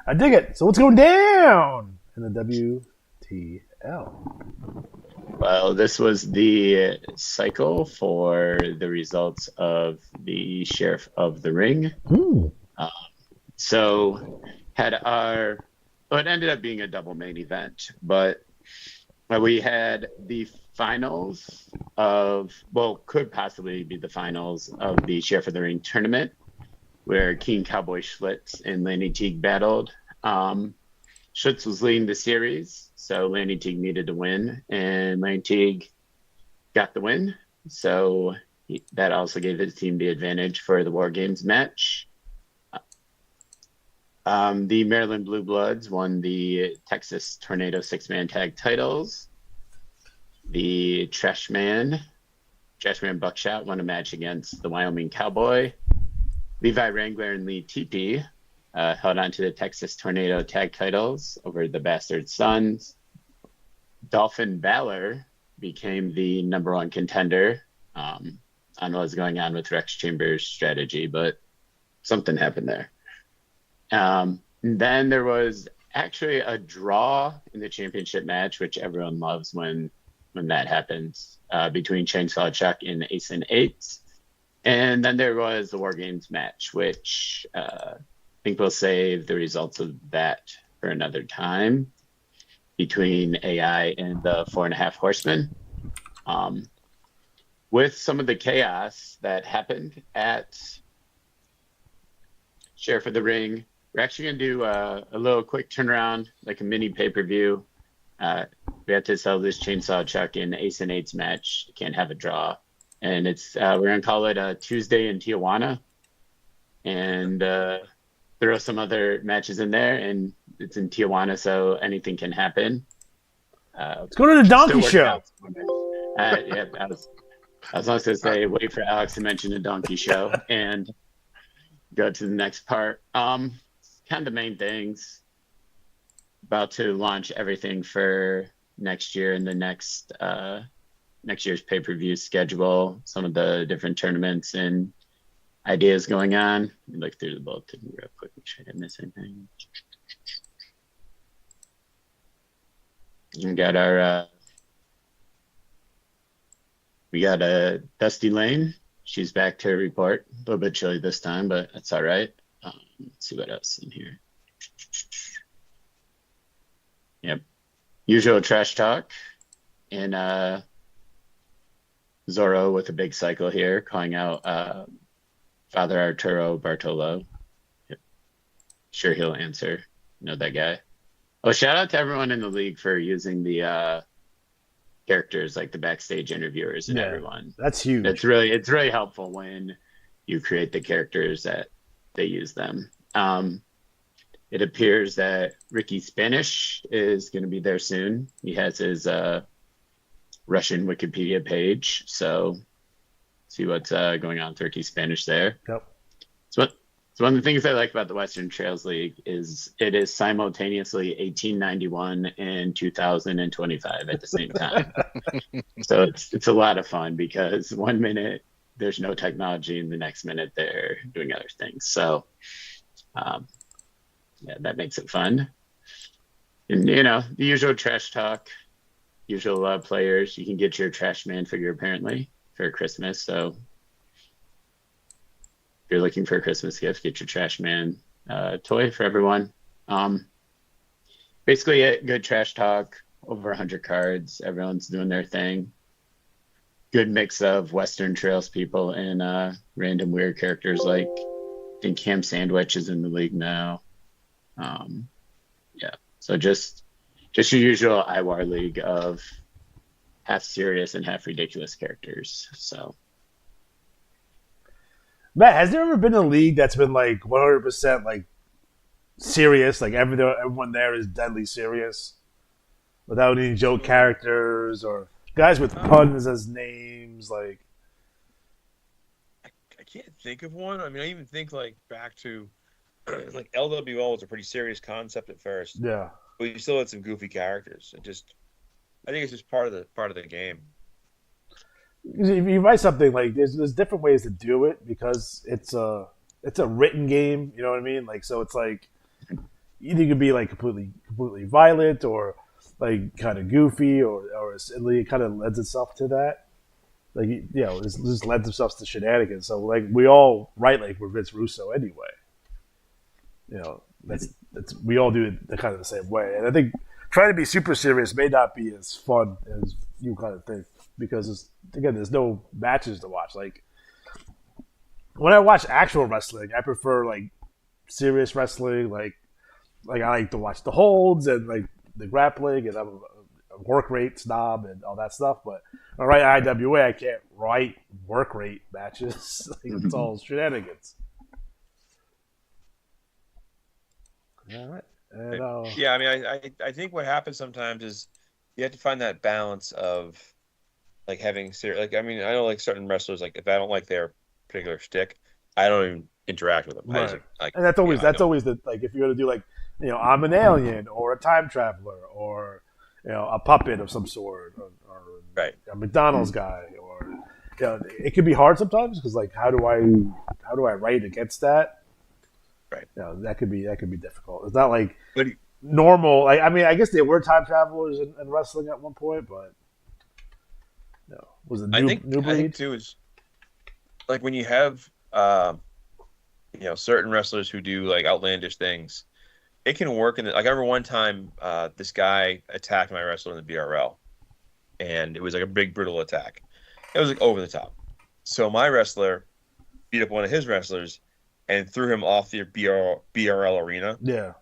I dig it. So what's going down in the WTL? Well, this was the cycle for the results of the Sheriff of the Ring. So it ended up being a double main event, but we had the finals could possibly be the finals of the Sheriff of the Ring tournament, where King Cowboy Schlitz and Lanny Teague battled. Schlitz was leading the series, so Lanny Teague needed to win, and Lanny Teague got the win. So that also gave his team the advantage for the War Games match. The Maryland Blue Bloods won the Texas Tornado Six-Man Tag titles. The Trashman Buckshot won a match against the Wyoming Cowboy. Levi Wrangler and Lee Teepee held on to the Texas Tornado Tag titles over the Bastard Sons. Dolphin Balor became the number one contender. I don't know what's going on with Rex Chambers' strategy, but something happened there. Then there was actually a draw in the championship match, which everyone loves when that happens, between Chainsaw Chuck and Ace and Eights. And then there was the War Games match, which I think we'll save the results of that for another time, between AI and the 4.5 Horsemen. With some of the chaos that happened at share for the ring. We're actually gonna do a little quick turnaround, like a mini pay-per-view. We have to sell this chainsaw chuck in Ace and Eights match. Can't have a draw, and it's we're gonna call it a Tuesday in Tijuana, and throw some other matches in there. And it's in Tijuana, so anything can happen. Let's go to the Donkey Show. Yeah, I was also going to say, wait for Alex to mention the Donkey Show and go to the next part. Kind of the main things. About to launch everything for next year and the next year's pay-per-view schedule, some of the different tournaments and ideas going on. Let me look through the bulletin real quick, make sure I didn't miss anything. We got a Dusty Lane. She's back to report. A little bit chilly this time, but that's all right. Let's see what else in here. Yep. Usual trash talk. And Zorro with a big cycle here, calling out Father Arturo Bartolo. Yep. Sure he'll answer. You know that guy. Oh, shout out to everyone in the league for using the characters, like the backstage interviewers and everyone. That's huge. It's really helpful when you create the characters that they use them. It appears that Ricky Spanish is going to be there soon. He has his Russian Wikipedia page, so see what's going on with Ricky Spanish there. Yep. So one of the things I like about the Western Trails League is it is simultaneously 1891 and 2025 at the same time. So it's a lot of fun because 1 minute there's no technology and the next minute they're doing other things. So that makes it fun. And the usual trash talk, usual players. You can get your Trash Man figure apparently for Christmas. So if you're looking for a Christmas gift, get your Trash Man toy for everyone. Basically, a good trash talk, over 100 cards. Everyone's doing their thing. Good mix of Western Trails people and random weird characters like, I think Cam Sandwich is in the league now. So just your usual IWAR league of half serious and half ridiculous characters. So. Matt, has there ever been a league that's been like 100% like serious, like everyone there is deadly serious, without any joke characters or guys with puns as names? Like, I can't think of one. I mean, I even think like back to like LWL was a pretty serious concept at first. Yeah, but you still had some goofy characters. I think it's just part of the game. if you write something like there's different ways to do it because it's a written game. You know what I mean? Like, so it's like either you could be like completely violent or like kind of goofy or it kind of lends itself to that. Like, this lends itself to shenanigans. So like we all write like we're Vince Russo anyway. That's we all do it the kind of the same way. And I think trying to be super serious may not be as fun as you kind of think because there's no matches to watch. Like when I watch actual wrestling, I prefer like serious wrestling. Like I like to watch the holds and like the grappling, and I'm a work rate snob and all that stuff. But when I write IWA, I can't write work rate matches. Like, it's all shenanigans. All right. And, I mean, I think what happens sometimes is you have to find that balance of like having like, I mean, I know like certain wrestlers, like if I don't like their particular shtick, I don't even interact with them. Right. And that's always the, like, if you're going to do like, I'm an alien or a time traveler or, a puppet of some sort or right. a McDonald's guy or, it can be hard sometimes because like, how do I write against that? Right. That could be difficult. It's not like normal. Like, I mean, I guess they were time travelers in wrestling at one point, but was it new breed? I think too is like when you have certain wrestlers who do like outlandish things, it can work. Like I remember one time this guy attacked my wrestler in the BRL, and it was like a big brutal attack. It was like over the top. So my wrestler beat up one of his wrestlers, and threw him off the BRL arena. Yeah.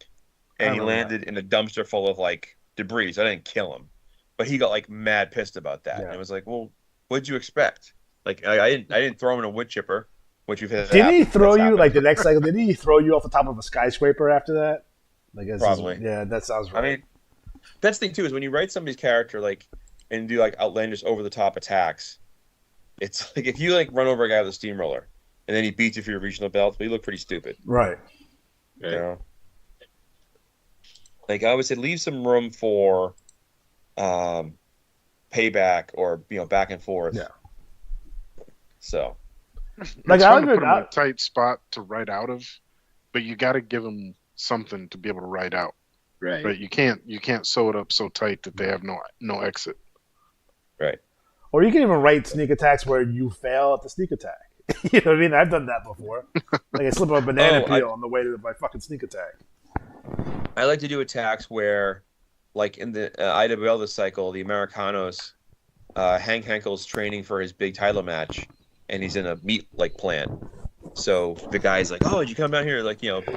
And he remember landed in a dumpster full of like debris. So I didn't kill him, but he got like mad pissed about that. Yeah. And it was like, well, what'd you expect? Like I didn't throw him in a wood chipper, which we've had. Didn't he throw you like the next cycle? Didn't he throw you off the top of a skyscraper after that? Like Probably. Yeah, that sounds right. I mean, that's the thing too is when you write somebody's character like and do like outlandish over the top attacks, it's like if you like run over a guy with a steamroller and then he beats you for your regional belt, you look pretty stupid. Right. You know? Like I would say, leave some room for payback or back and forth. Yeah. So, like I would put him in a tight spot to write out of, but you got to give him something to be able to write out. Right. But you can't sew it up so tight that they have no exit. Right. Or you can even write sneak attacks where you fail at the sneak attack. You know what I mean? I've done that before. Like I slip a banana peel on the way to my fucking sneak attack. I like to do attacks where, like in the IWL this cycle, the Americanos, Hank Henkel's training for his big title match, and he's in a meat plant. So the guy's like, "Oh, did you come down here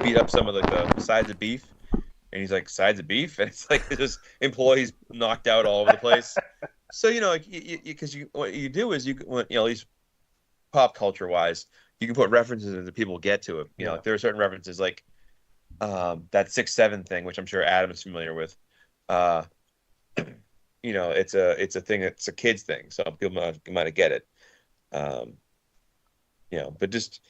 beat up some of the sides of beef?" And he's like, "Sides of beef?" And it's like just employees knocked out all over the place. So because what you do is at least pop culture wise, you can put references that people get to it. Like there are certain references like that 6'7" thing, which I'm sure Adam is familiar with. It's a thing. It's a kids thing, so people might get it. But just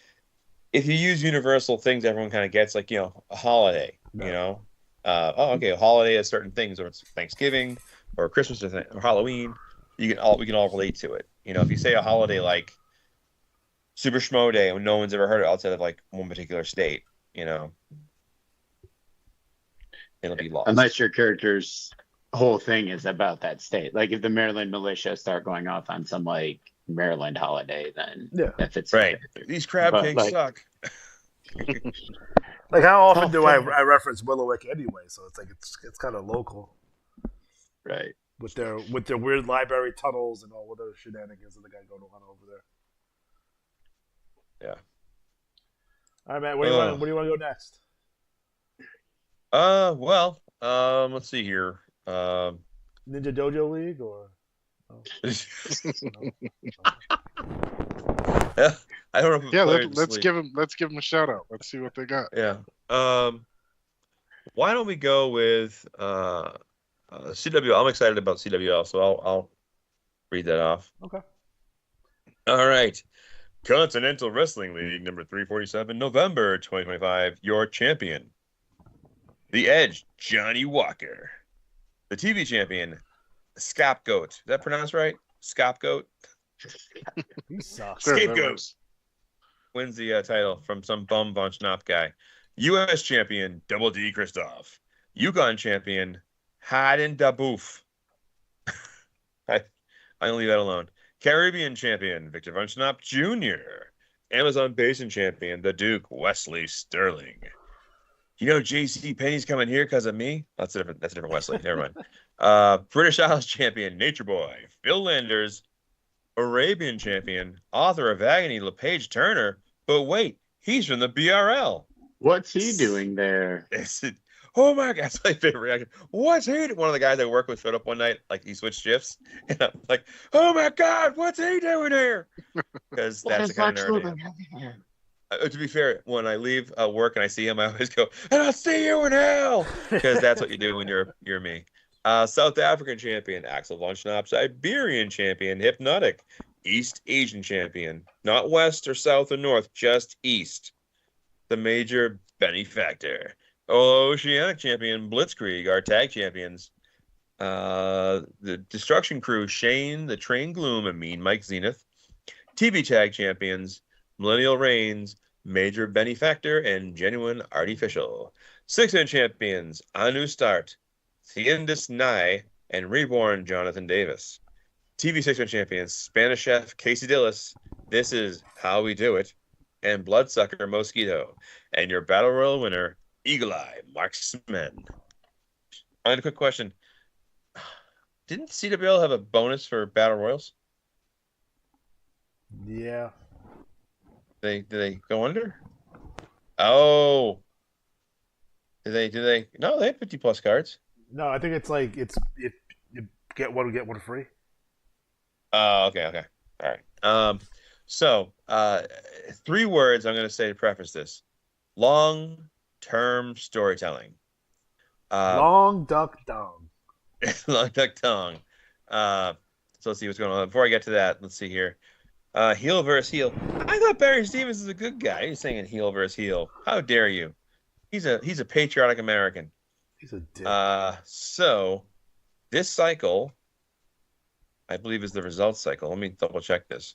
if you use universal things, everyone kind of gets like a holiday. No. A holiday has certain things, or it's Thanksgiving or Christmas or Halloween. We can all relate to it. If you say a holiday like Super Schmo Day when no one's ever heard it outside of like one particular state, it'll be lost. Unless your character's whole thing is about that state. Like if the Maryland militia start going off on some like Maryland holiday, then that fits. Right. These crab cakes suck. Like how often do I reference Willowick anyway? So it's like it's kind of local, right? With their weird library tunnels and all other shenanigans that the guy going on over there. Yeah. All right, man. Where do you want to go next? Let's see here. Ninja Dojo League or? Oh. Yeah, I don't know. If let's give them a shout out. Let's see what they got. Yeah. Why don't we go with CWL? I'm excited about CWL, so I'll read that off. Okay. All right. Continental Wrestling League number 347, November 2025. Your champion, The Edge, Johnny Walker. The TV champion, Scapegoat. Is that pronounced right? Scapegoat? He sucks. Scapegoat wins the title from some bum von Schnapp guy. U.S. champion, Double D Christoph. Yukon champion, Haden Daboof. I'll leave that alone. Caribbean champion, Victor von Schnapp Jr. Amazon Basin champion, the Duke, Wesley Sterling. J.C. Penney's coming here because of me. That's a different Wesley. Never mind. British Isles champion, Nature Boy, Phil Landers. Arabian champion, author of Agony, LePage Turner. But wait, he's from the BRL. What's he doing there? Oh my God, that's my favorite reaction. What's he doing? One of the guys I work with showed up one night, like he switched shifts, and I'm like, oh my God, what's he doing here? Because that's the kind of nerd I am. To be fair, when I leave work and I see him, I always go, and I'll see you in hell, because that's what you do when you're me. South African champion, Axel von Schnapp. Iberian champion, Hypnotic. East Asian champion. Not West or South or North, just East. The Major Benefactor. Oceanic champion, Blitzkrieg. Our tag champions. The Destruction Crew, Shane, the Train Gloom, and Mean Mike Zenith. TV tag champions, Millennial Reigns, Major Benefactor, and Genuine Artificial. 6-man champions, Anu Start. Ciendas Nye, and Reborn Jonathan Davis. TV 6-man champions, Spanish Chef Casey Dillis. This is How We Do It. And Bloodsucker Mosquito. And your Battle Royal winner, Eagle Eye Marksman. I had a quick question. Didn't CWL have a bonus for Battle Royals? Yeah. Did they go under? Oh. Do they? No, they have 50 plus cards. No, I think it's like it's if you get one free. Oh, okay. All right. So, 3 words I'm going to say to preface this: long-term storytelling. Long duck dong. Long duck tongue. So let's see what's going on. Before I get to that, let's see here. Heel versus heel. I thought Barry Stevens is a good guy. He's saying heel versus heel. How dare you? He's a patriotic American. He's a dick. So this cycle, I believe, is the results cycle. Let me double check this.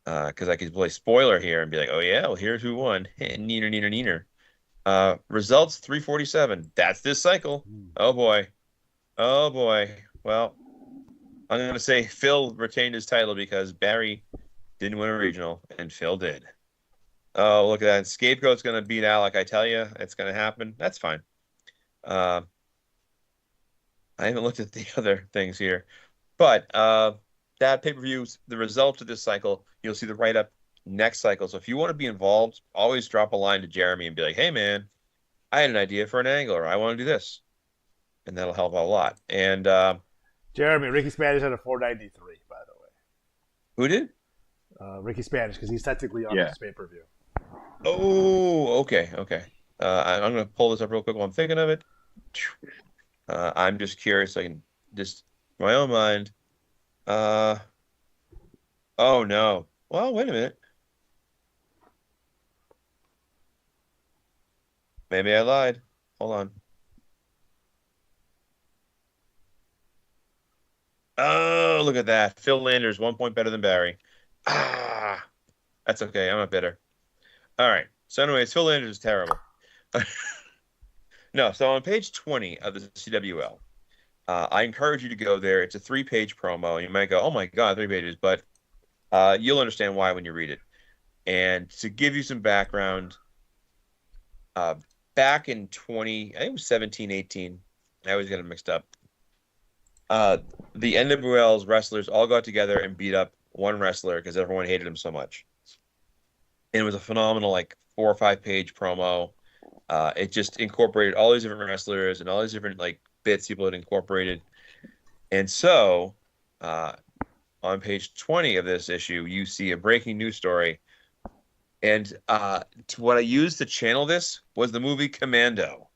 Because I could play spoiler here and be like, oh yeah, well here's who won. Neener. Results 347. That's this cycle. Oh boy. Well, I'm going to say Phil retained his title because Barry didn't win a regional and Phil did. Oh, look at that. Scapegoat's going to beat Alec. I tell you, it's going to happen. That's fine. I haven't looked at the other things here. But that pay-per-view, the results of this cycle, you'll see the write-up next cycle. So if you want to be involved, always drop a line to Jeremy and be like, hey, man, I had an idea for an angle, or I want to do this. And that'll help out a lot. And Jeremy, Ricky Spanish had a 493, by the way. Who did? Ricky Spanish, because he's technically on this pay-per-view. Oh, okay. I'm going to pull this up real quick while I'm thinking of it. I'm just curious. I can just, in my own mind. Oh, no. Well, wait a minute. Maybe I lied. Hold on. Oh, look at that. Phil Landers, 1 point better than Barry. That's okay. I'm not bitter. All right. So anyways, Phil Landers is terrible. No, so on page 20 of the CWL, I encourage you to go there. It's a 3-page promo. You might go, oh my God, 3 pages, but you'll understand why when you read it. And to give you some background, back in I think it was 17, 18, I always get them mixed up. The NWL's wrestlers all got together and beat up one wrestler because everyone hated him so much. And it was a phenomenal, 4 or 5 page promo. It just incorporated all these different wrestlers and all these different bits people had incorporated. And so, on page 20 of this issue, you see a breaking news story. And what I used to channel this was the movie Commando.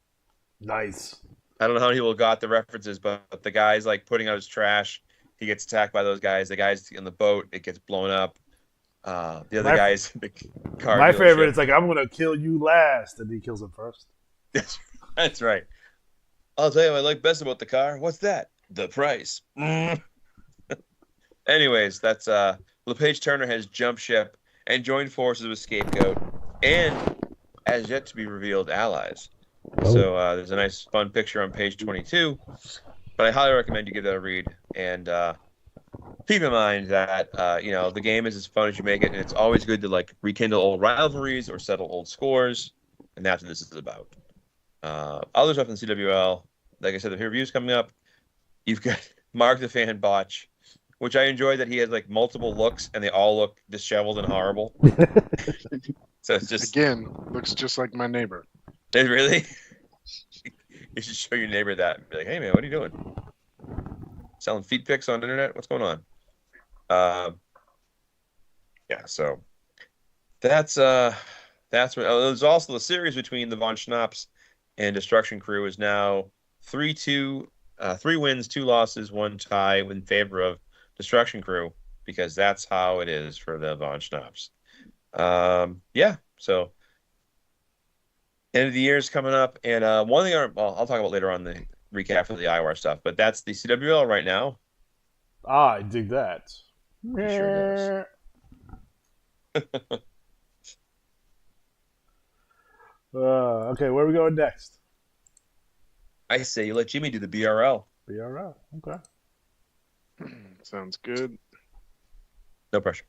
Nice. I don't know how many people got the references, but the guy's putting out his trash. He gets attacked by those guys. The guy's in the boat. It gets blown up. The other guy's in the car. My favorite is I'm going to kill you last. And he kills him first. That's right. I'll tell you what I like best about the car. What's that? The price. Anyways, that's LePage Turner has jumped ship and joined forces with Scapegoat and, as yet to be revealed, allies. So there's a nice, fun picture on page 22. But I highly recommend you give that a read. And keep in mind that, the game is as fun as you make it. And it's always good to, rekindle old rivalries or settle old scores. And that's what this is about. Other stuff in CWL, like I said, the reviews coming up. You've got Mark the Fan Botch, which I enjoy that he has, multiple looks. And they all look disheveled and horrible. So it's just... Again, looks just like my neighbor. Did really? You should show your neighbor that and be like, hey man, what are you doing? Selling feet pics on the internet? What's going on? Yeah, so that's what there's also the series between the Von Schnaps and Destruction Crew is now 3-2, 3 wins, 2 losses, 1 tie in favor of Destruction Crew, because that's how it is for the Von Schnaps. Yeah, so end of the year is coming up, and one thing I'll talk about later on the recap for the IWAR stuff, but that's the CWL right now. I dig that. Sure does. Okay, where are we going next? I say you let Jimmy do the BRL. BRL, okay. Sounds good. No pressure.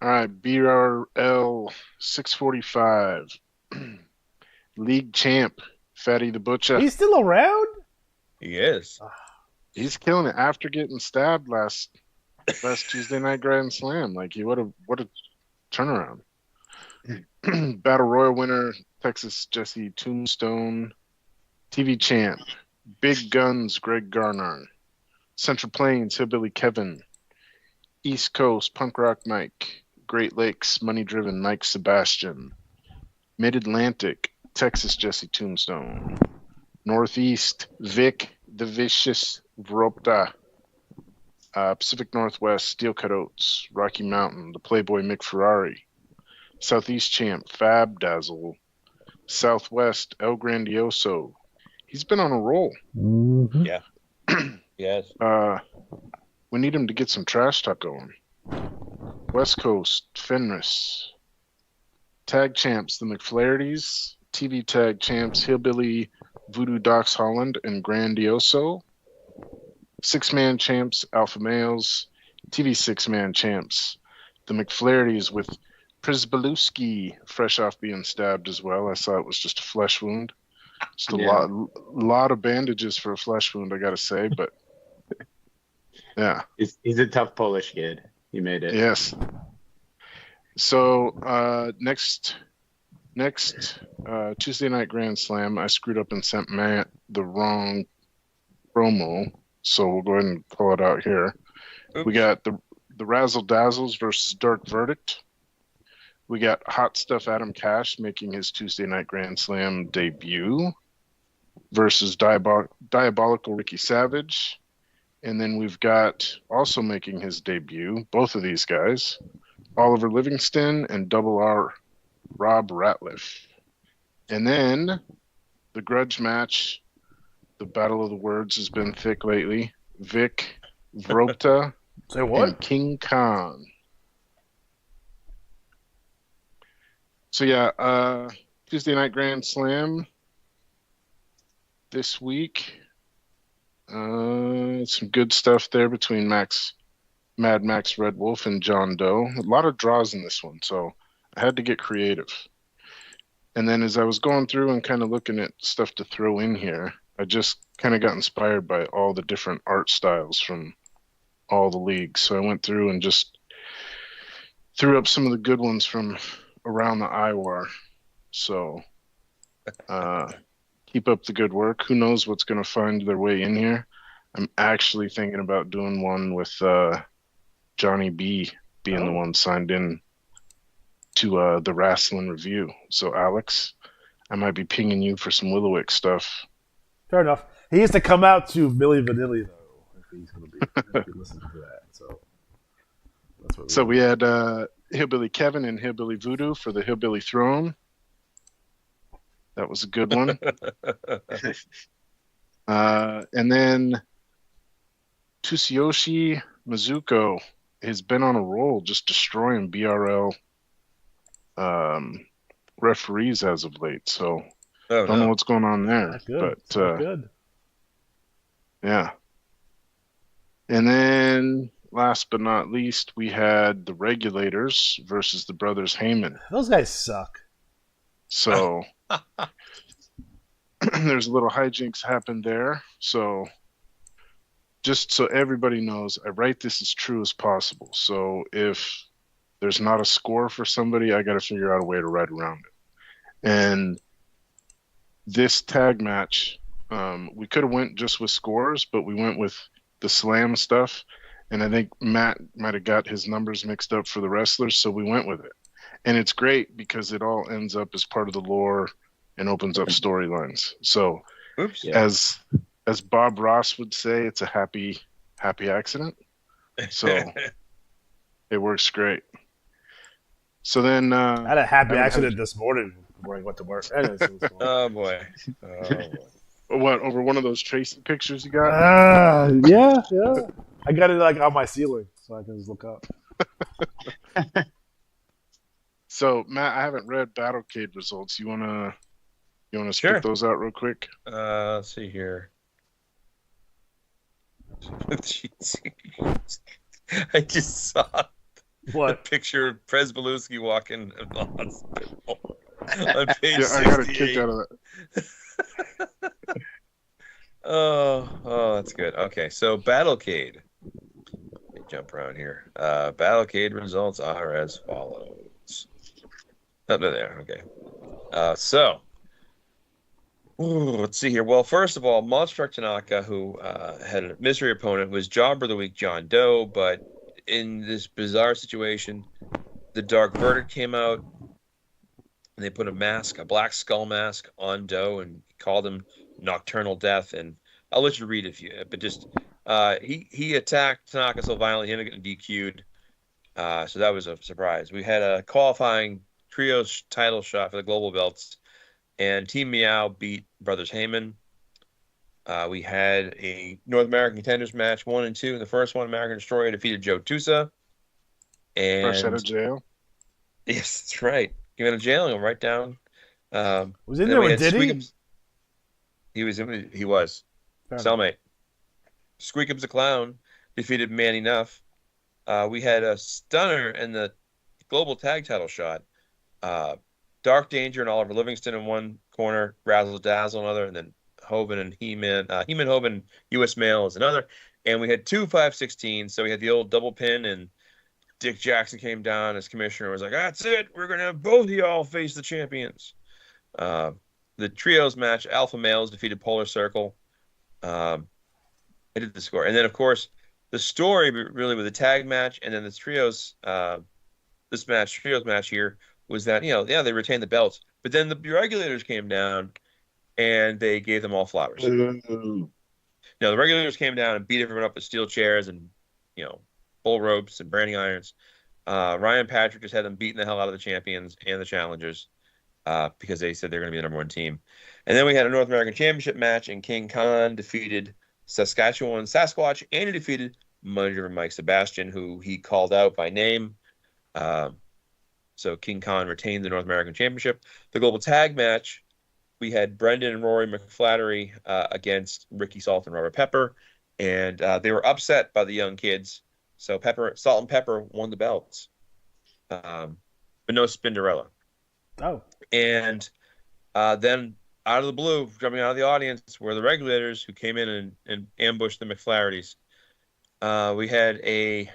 All right, BRL 645. League champ, Fatty the Butcher. He's still around? He is. He's killing it after getting stabbed last Tuesday night Grand Slam. What a turnaround. Battle Royal winner, Texas Jesse Tombstone. TV champ, Big Guns, Greg Garner. Central Plains, Hillbilly Kevin. East Coast, Punk Rock Mike. Great Lakes, Money Driven, Mike Sebastian. Mid-Atlantic, Texas Jesse Tombstone. Northeast, Vic the Vicious Vropta. Pacific Northwest, Steel Cut Oats, Rocky Mountain, the Playboy Mick Ferrari. Southeast champ, Fab Dazzle. Southwest, El Grandioso. He's been on a roll. Mm-hmm. Yeah. Yes. We need him to get some trash talk going. West Coast, Fenris. Tag champs, the McFlahertys. TV tag champs, Hillbilly, Voodoo Docs Holland, and Grandioso. Six-man champs, Alpha Males. TV six-man champs, the McFlahertys with Przybylewski, fresh off being stabbed as well. I saw it was just a flesh wound. Just a lot of bandages for a flesh wound, I gotta say, but yeah. He's a tough Polish kid. He made it. Yes. So next Tuesday night Grand Slam, I screwed up and sent Matt the wrong promo, so we'll go ahead and pull it out here. Oops. We got the Razzle Dazzles versus Dark Verdict. We got Hot Stuff Adam Cash making his Tuesday night Grand Slam debut versus Diabolical Ricky Savage. And then we've got also making his debut, both of these guys, Oliver Livingston and Double R Rob Ratliff. And then the grudge match, the Battle of the Words has been thick lately. Vic Vropta Say what? and King Khan. So yeah, Tuesday night Grand Slam this week. Some good stuff there between Mad Max Red Wolf and John Doe. A lot of draws in this one, so I had to get creative. And then as I was going through and kind of looking at stuff to throw in here, I just kind of got inspired by all the different art styles from all the leagues. So I went through and just threw up some of the good ones from around the IWAR. So keep up the good work. Who knows what's going to find their way in here. I'm actually thinking about doing one with Johnny B being the one signed in to the Wrestling Review. So Alex, I might be pinging you for some Willowick stuff. Fair enough. He used to come out to Milli Vanilli, though, if he's going to be listening to that. So that's what So we had Hillbilly Kevin and Hillbilly Voodoo for the Hillbilly Throne. That was a good one. And then Tsuyoshi Mizuko has been on a roll, just destroying BRL referees as of late. So don't know what's going on there. Not good. But good. Yeah. And then last but not least, we had the Regulators versus the Brothers Heyman. Those guys suck. So there's a little hijinks happened there. So just so everybody knows, I write this as true as possible. So if there's not a score for somebody, I got to figure out a way to write around it. And this tag match, we could have went just with scores, but we went with the slam stuff. And I think Matt might have got his numbers mixed up for the wrestlers, so we went with it. And it's great because it all ends up as part of the lore and opens up storylines. So as Bob Ross would say, it's a happy accident. So it works great. So then I had a happy accident this morning before I went to work. Oh boy. What, over one of those Tracy pictures you got? Yeah. I got it like on my ceiling so I can just look up. So Matt, I haven't read Battlecade results. You wanna spit those out real quick? Let's see here. I just saw the picture of Przybylewski walking in the hospital on page 68. I got a kick out of that. Oh, that's good. Okay, so Battlecade. Let me jump around here. Battlecade results are as follows. Oh, no, there. Okay. Let's see here. Well, first of all, Monster Truck Tanaka, who had a mystery opponent, was Jobber of the Week John Doe. But in this bizarre situation, the Dark Verdict came out, and they put a black skull mask on Doe, and called him Nocturnal Death. And I'll let you read it if you. But just he attacked Tanaka so violently, he ended up getting DQ'd. So that was a surprise. We had a qualifying trios title shot for the global belts, and Team Meow beat Brothers Heyman. We had a North American Contenders match 1 and 2. In the first one, American Destroyer defeated Joe Tusa. And Fresh out of jail. Yes, that's right. Came out of jail and went right down. Was in there with Diddy? He was. Cellmate. Squeakums the Clown defeated Manny Nuff. We had a stunner in the global tag title shot. Dark Danger and Oliver Livingston in one corner, Razzle Dazzle another, and then Hoban and He-Man Hoban U.S. Mail is another. And we had 2 5/16. So we had the old double pin, and Dick Jackson came down as commissioner and was like, "That's it. We're going to have both of y'all face the champions." The trios match, Alpha Males defeated Polar Circle. I did the score. And then, of course, the story really with the tag match and then the trios match here was that, they retained the belts. But then the regulators came down and they gave them all flowers. Ooh. Now, the regulators came down and beat everyone up with steel chairs and, bull ropes and branding irons. Ryan Patrick just had them beating the hell out of the champions and the challengers because they said they're going to be the number one team. And then we had a North American Championship match, and King Khan defeated Saskatchewan Sasquatch, and he defeated manager Mike Sebastian, who he called out by name. So King Khan retained the North American Championship. The global tag match, we had Brendan and Rory McFlattery against Ricky Salt and Robert Pepper, and they were upset by the young kids. So Salt and Pepper won the belts, but no Spinderella. Oh. And then out of the blue, jumping out of the audience, were the regulators who came in and ambushed the McFlahertys. We had a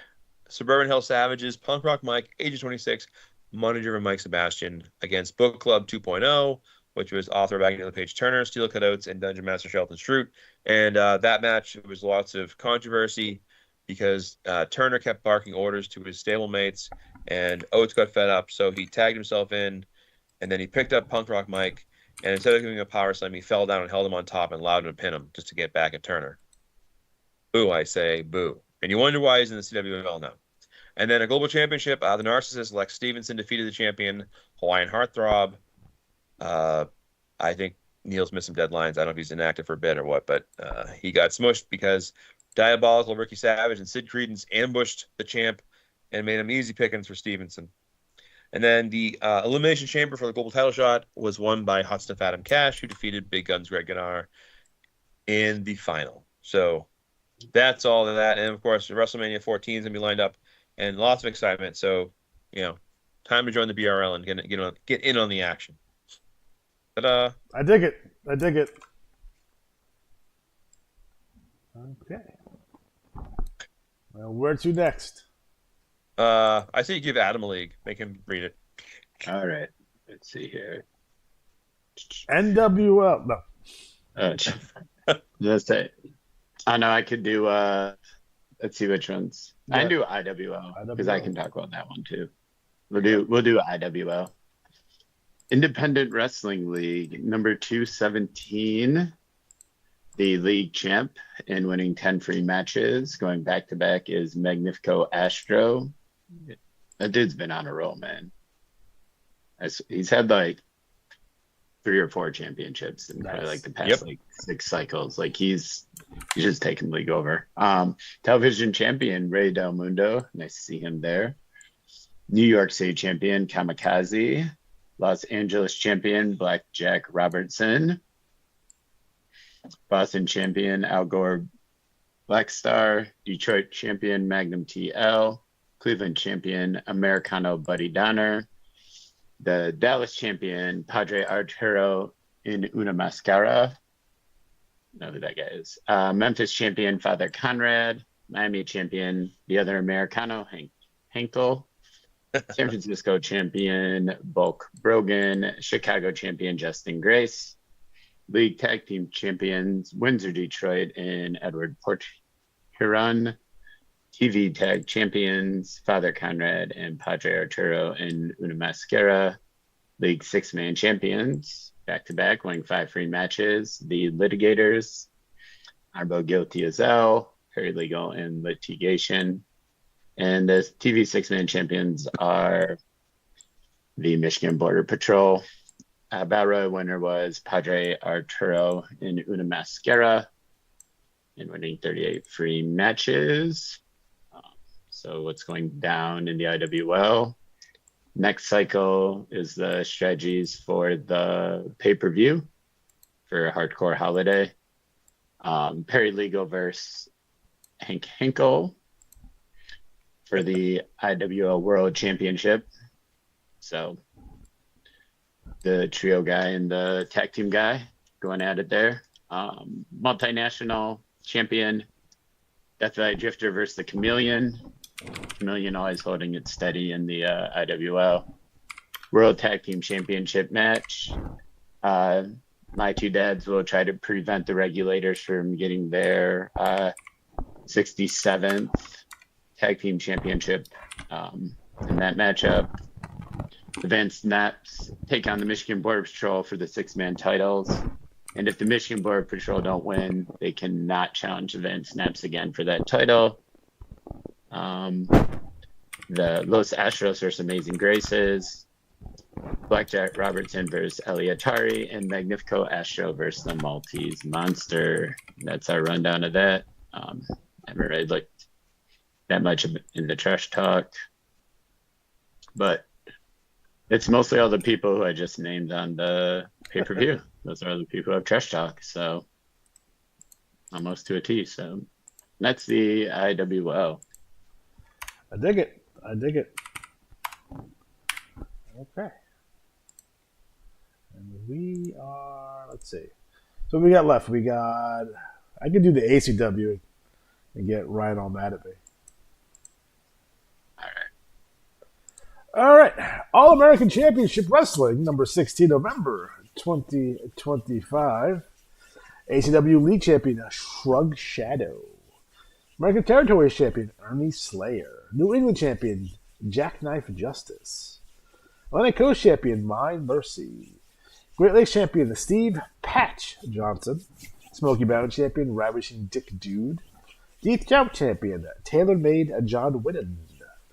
Suburban Hell Savages, Punk Rock Mike, Agent 26, manager of Mike Sebastian against Book Club 2.0, which was author of Agnella Page Turner, Steel Cutouts, and Dungeon Master Shelton Stroot. And that match, there was lots of controversy because Turner kept barking orders to his stablemates, and Oates got fed up, so he tagged himself in, and then he picked up Punk Rock Mike, and instead of giving a power slam, he fell down and held him on top and allowed him to pin him just to get back at Turner. Boo, I say, boo. And you wonder why he's in the CWL now. And then a global championship, the Narcissist, Lex Stevenson, defeated the champion, Hawaiian Heartthrob. I think Neil's missed some deadlines. I don't know if he's inactive for a bit or what, but he got smushed because Diabolical Ricky Savage and Sid Credence ambushed the champ and made him easy pickings for Stevenson. And then the Elimination Chamber for the global title shot was won by Hot Stuff Adam Cash, who defeated Big Guns Greg Gadar in the final. So that's all of that. And, of course, WrestleMania 14 is going to be lined up and lots of excitement. So, time to join the BRL and get in on the action. But I dig it. Okay. Well, where to next? I say you give Adam a league. Make him read it. All right. Let's see here. NWL. No. Let's say. I know I could do. Let's see which ones. Yeah. I can do IWL because I can talk about that one too. We'll do IWL. Independent Wrestling League, number 217. The league champ in winning 10 free matches, going back to back, is Magnifico Astro. That dude's been on a roll, man. He's had like 3 or 4 championships in probably like the past 6 cycles. Like he's just taken the league over. Television champion Ray Del Mundo, nice to see him there. New York City champion Kamikaze. Los Angeles champion Blackjack Robertson. Boston champion Al Gore Blackstar. Detroit champion Magnum TL. Cleveland champion Americano Buddy Donner. The Dallas champion Padre Arturo in Una Mascara. Know who that guy is. Memphis champion Father Conrad. Miami champion the other Americano Hankel. San Francisco champion Bulk Brogan, Chicago champion Justin Grace, League Tag Team champions Windsor Detroit and Edward Porteron, TV Tag champions Father Conrad and Padre Arturo and Una Mascara, League 6-man champions back-to-back, winning 5 free matches, the Litigators, Arbo Guilty as L, Paralegal and Litigation. And the TV 6-man champions are the Michigan Border Patrol. Battle Royal winner was Padre Arturo and Una Mascara, and winning 38 free matches. So what's going down in the IWL? Next cycle is the strategies for the pay-per-view for Hardcore Holiday. Paralegal versus Hank Henkel for the IWL World Championship. So the trio guy and the tag team guy going at it there. Multinational champion Death Valley Drifter versus the Chameleon. Chameleon always holding it steady in the IWL World Tag Team Championship match. My two dads will try to prevent the regulators from getting their 67th Tag Team Championship in that matchup. The Van Snaps take on the Michigan Border Patrol for the 6-man titles. And if the Michigan Border Patrol don't win, they cannot challenge the Van Snaps again for that title. The Los Astros versus Amazing Graces. Blackjack Robertson versus Eliatari. And Magnifico Astro versus the Maltese Monster. That's our rundown of that. I haven't really looked that much in the trash talk. But it's mostly all the people who I just named on the pay-per-view. Those are the people who have trash talk, so almost to a T. So that's the IWL. I dig it. Okay. And we are, let's see. So what we got left? I could do the ACW and get right on that at me. All right. All-American Championship Wrestling, number 16, November 2025. ACW League Champion, Shrug Shadow. American Territories Champion, Ernie Slayer. New England Champion, Jackknife Justice. Atlantic Coast Champion, Mind Mercy. Great Lakes Champion, Steve Patch Johnson. Smoky Mountain Champion, Ravishing Dick Dude. Deep Jump Champion, Tailor Made John Whitten.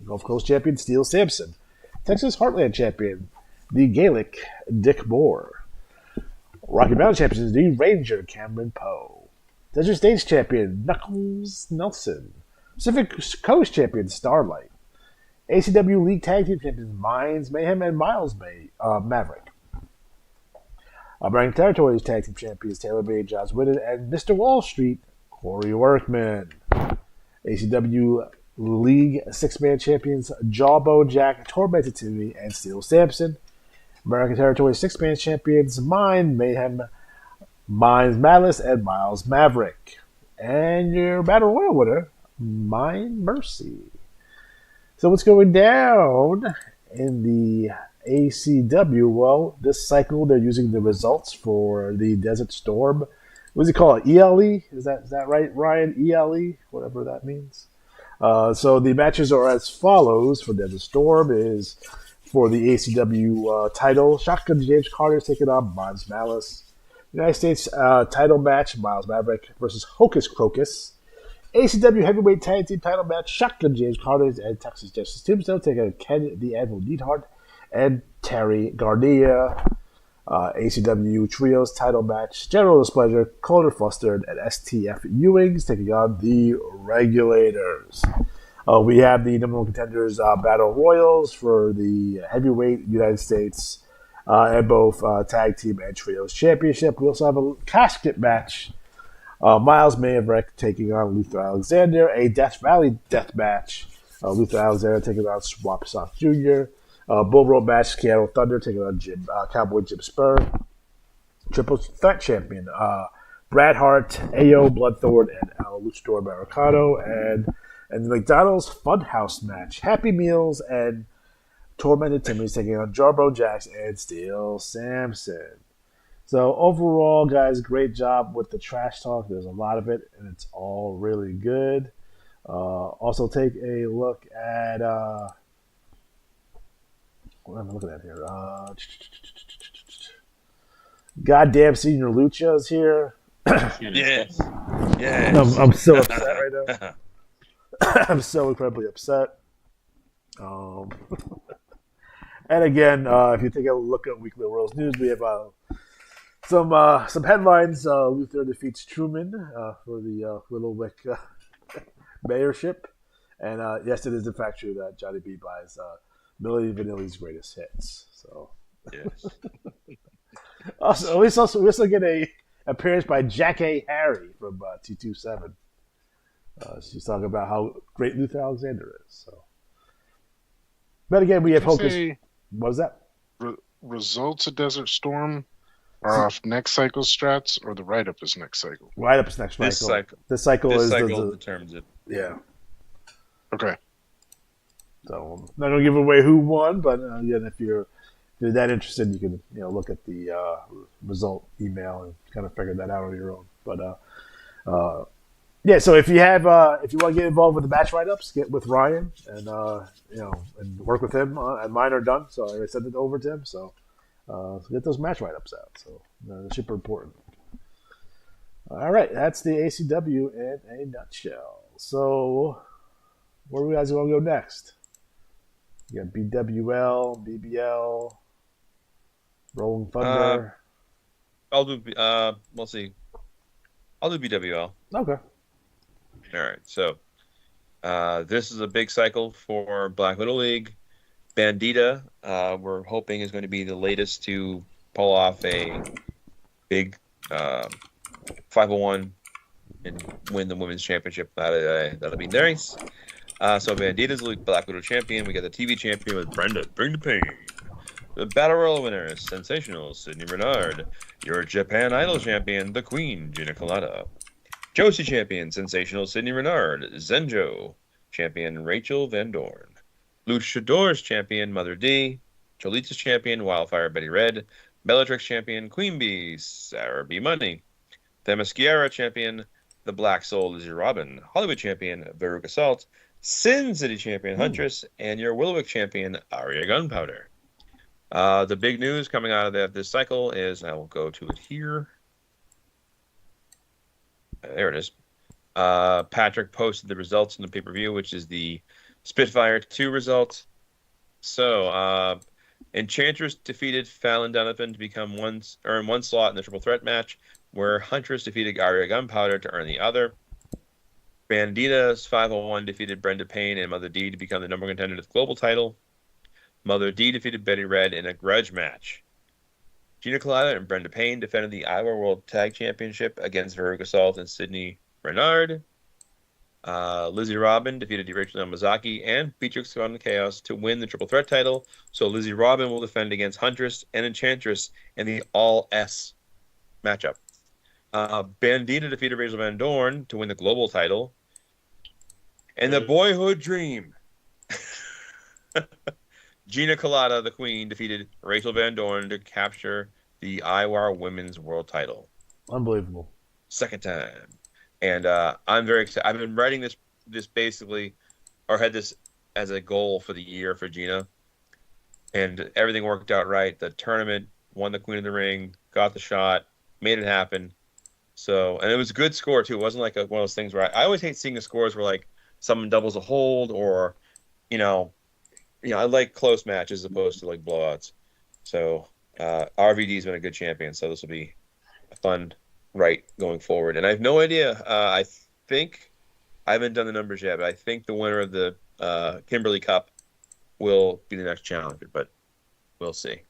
Gulf Coast Champion, Steele Sampson. Texas Heartland Champion, the Gaelic Dick Moore. Rocky Mountain Champion, the Ranger Cameron Poe. Desert States Champion, Knuckles Nelson. Pacific Coast Champion, Starlight. ACW League Tag Team Champions, Minds Mayhem and Miles Maverick. American Territories Tag Team Champions, Taylor Made, Josh Whitten, and Mr. Wall Street, Corey Workman. ACW League 6-man champions, Jawbone Jack, Tormented Timmy, and Steele Sampson. American Territories 6-man champions, Mind Mayhem, Minds Malice, and Miles Maverick. And your Battle Royal winner, Mind Mercy. So what's going down in the ACW? Well, this cycle they're using the results for the Desert Storm. What does he call it? ELE? Is that right, Ryan? ELE? Whatever that means. So the matches are as follows for Desert Storm is for the ACW title. Shotgun James Carter is taking on Miles Malice. United States title match, Miles Maverick versus Hocus Crocus. ACW Heavyweight Tag Team title match, Shotgun James Carter and Texas Justice Tombstone taking on Ken the Anvil Neidhart and Terry Garcia. ACW Trios title match, General Displeasure, Calder Fustard, and STF Ewings taking on the Regulators. We have the number one contenders Battle Royals for the Heavyweight United States and both Tag Team and Trios Championship. We also have a casket match, Miles Maverick taking on Luther Alexander, a Death Valley death match, Luther Alexander taking on Swap Soft Jr., Bull Rope match, Seattle Thunder taking on Cowboy Jim Spur. Triple Threat Champion, Brad Hart, Ayo Bloodthorn, and El Luchador Maricano. And the McDonald's Funhouse match, Happy Meals and Tormented Timmy's taking on Jarbro Jax and Steel Samson. So overall, guys, great job with the trash talk. There's a lot of it, and it's all really good. Also, take a look at what am I looking at here? Goddamn Senior Lucha is here. Yes. Yes. I'm so upset right now. I'm so incredibly upset. And again, if you take a look at Weekly World's News, we have some headlines. Luther defeats Truman for the Little Wick mayorship. And yes, it is in fact true that Johnny B buys Milli Vanilli's greatest hits. So Yes. we also get a appearance by Jack A. Harry from T27. She's talking about how great Luther Alexander is. So, but again, we have Hocus. What was that? Results of Desert Storm are off next cycle strats, or the write up is next cycle. Write up is next cycle. This cycle determines it. Yeah. Okay. So I'm not gonna give away who won, but again, if you're that interested, you can look at the result email and kind of figure that out on your own. But yeah, so if you want to get involved with the match write-ups, get with Ryan and and work with him. And mine are done, so I sent it over to him. So get those match write-ups out. So they're super important. All right, that's the ACW in a nutshell. So where do you guys want to go next? You got BWL, BBL, Rolling Thunder. I'll do. We'll see. I'll do BWL. Okay. All right. So this is a big cycle for Black Widow League. Bandita, we're hoping, is going to be the latest to pull off a big 501 and win the women's championship. That'll be nice. So Bandita's the Black Widow champion. We got the TV champion with Brenda Bring the Pain. The Battle Royal winner is Sensational Sydney Renard. Your Japan Idol champion, the Queen, Gina Colada. Josie champion, Sensational Sydney Renard. Zenjo champion, Rachel Van Dorn. Luchadors champion, Mother D. Cholita's champion, Wildfire Betty Red. Bellatrix champion, Queen Bee, Sarah B. Money. Themyscira champion, the Black Soul, Lizzie Robin. Hollywood champion, Veruca Salt. Sin City champion, Huntress. And your Willowick champion, Aria Gunpowder. The big news coming out of this cycle is, I will go to it here. There it is. Patrick posted the results in the pay-per-view, which is the Spitfire 2 results. So, Enchantress defeated Fallon Donovan to earn one slot in the triple threat match, where Huntress defeated Aria Gunpowder to earn the other. Bandita's 501 defeated Brenda Payne and Mother D to become the number one contender to the global title. Mother D defeated Betty Red in a grudge match. Gina Colada and Brenda Payne defended the IWAR World Tag Championship against Veruca Salt and Sydney Renard. Lizzie Robin defeated Rachel Yamazaki and Beatrix von Chaos to win the triple threat title. So Lizzie Robin will defend against Huntress and Enchantress in the All-S matchup. Bandita defeated Rachel Van Dorn to win the global title. And the Boyhood Dream. Gina Colada, the Queen, defeated Rachel Van Dorn to capture the IWAR Women's World Title. Unbelievable. Second time. And I'm very excited. I've been writing this basically, or had this as a goal for the year for Gina. And everything worked out right. The tournament, won the Queen of the Ring, got the shot, made it happen. So, and it was a good score, too. It wasn't like one of those things where I always hate seeing the scores where, like, someone doubles a hold or, I like close matches as opposed to like blowouts. So RVD's been a good champion, so this will be a fun going forward. And I have no idea. I think I haven't done the numbers yet, but I think the winner of the Kimberly Cup will be the next challenger, but we'll see.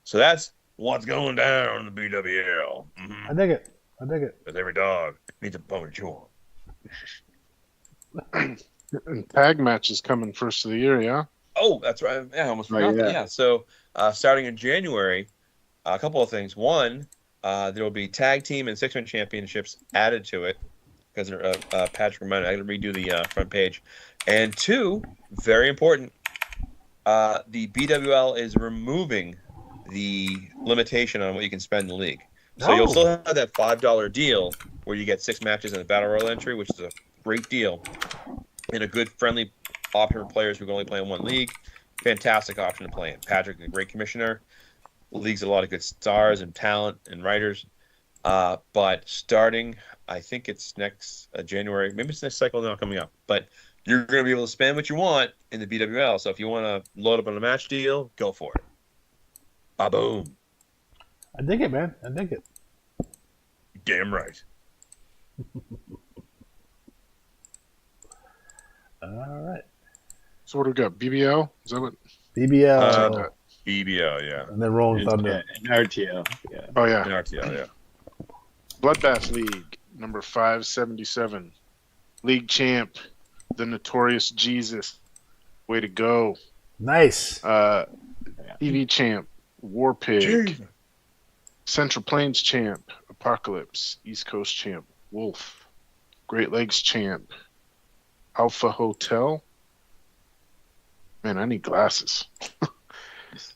So that's what's going down in the BWL. Mm-hmm. I dig it. Because every dog needs a bone to chew on. And tag match is coming first of the year, yeah? Oh, that's right. Yeah, I almost forgot that. Yeah. So starting in January, a couple of things. One, there will be tag team and six-man championships added to it because Patrick reminded me. I got to redo the front page. And two, very important, the BWL is removing the limitation on what you can spend in the league. So you'll still have that $5 deal where you get 6 matches in the Battle Royal entry, which is a great deal and a good friendly option for players who can only play in one league. Fantastic option to play in. Patrick, a great commissioner. The league's a lot of good stars and talent and writers. But starting, I think it's next January, maybe it's next cycle now coming up. But you're going to be able to spend what you want in the BWL. So if you want to load up on a match deal, go for it. Ba-boom. I dig it, man. I dig it. Damn right. All right. So what do we got? BBL? Is that what? BBL. BBL, yeah. And then Rolling Thunder. And RTO. Yeah. Oh, yeah. And RTL, yeah. Bloodbath League, number 577. League champ, the Notorious Jesus. Way to go. Nice. TV champ, War Pig. Central Plains champ, Apocalypse. East Coast champ, Wolf. Great Lakes champ, Alpha Man, I need glasses.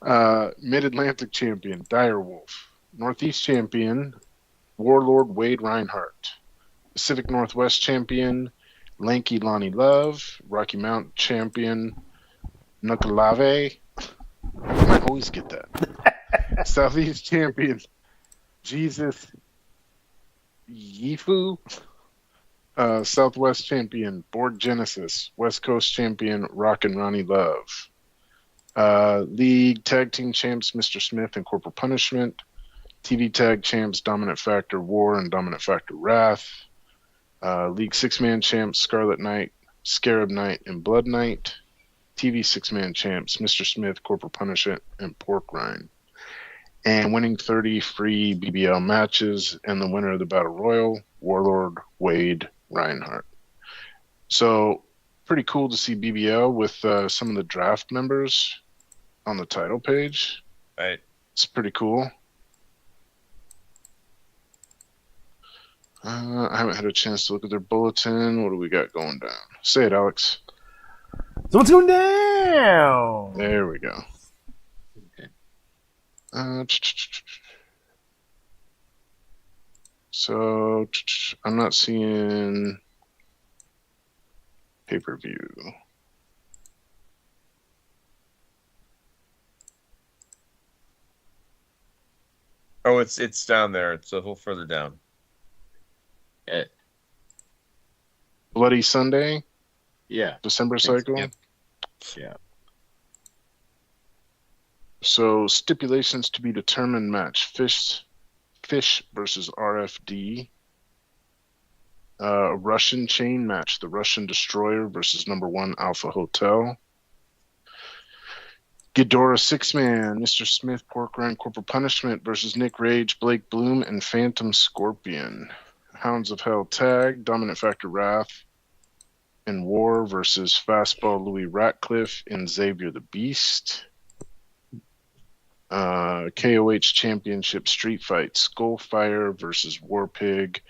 Mid-Atlantic champion, Direwolf. Northeast champion, Warlord Wade Reinhardt. Pacific Northwest champion, Lanky Lonnie Love. Rocky Mountain champion, Nukalave. I always get that. Southeast champion, Jesus Yifu. Southwest champion, Board Genesis. West Coast champion, Rockin' Ronnie Love. League tag team champs, Mr. Smith and Corporal Punishment. TV tag champs, Dominant Factor War and Dominant Factor Wrath. League 6-man champs, Scarlet Knight, Scarab Knight, and Blood Knight. TV 6-man champs, Mr. Smith, Corporal Punishment, and Pork Rind. And winning 30 free BBL matches, and the winner of the Battle Royal, Warlord Wade Reinhardt. So, pretty cool to see BBL with some of the draft members on the title page. Right. It's pretty cool. I haven't had a chance to look at their bulletin. What do we got going down? Say it, Alex. So what's going down? There we go. Okay. So I'm not seeing pay-per-view. Oh, it's down there. It's a little further down. Yeah. Bloody Sunday, Yeah. December cycle. Yep. Yeah. So stipulations to be determined match: Fish versus RFD. A Russian chain match: the Russian Destroyer versus number 1 Alpha Hotel. Ghidorah 6-man, Mr. Smith, Pork Rind, Corporal Punishment versus Nick Rage, Blake Bloom, and Phantom Scorpion. Hounds of Hell tag, Dominant Factor Wrath and War versus Fastball Louis Ratcliffe and Xavier the Beast. KOH Championship Street Fight, Skullfire versus Warpig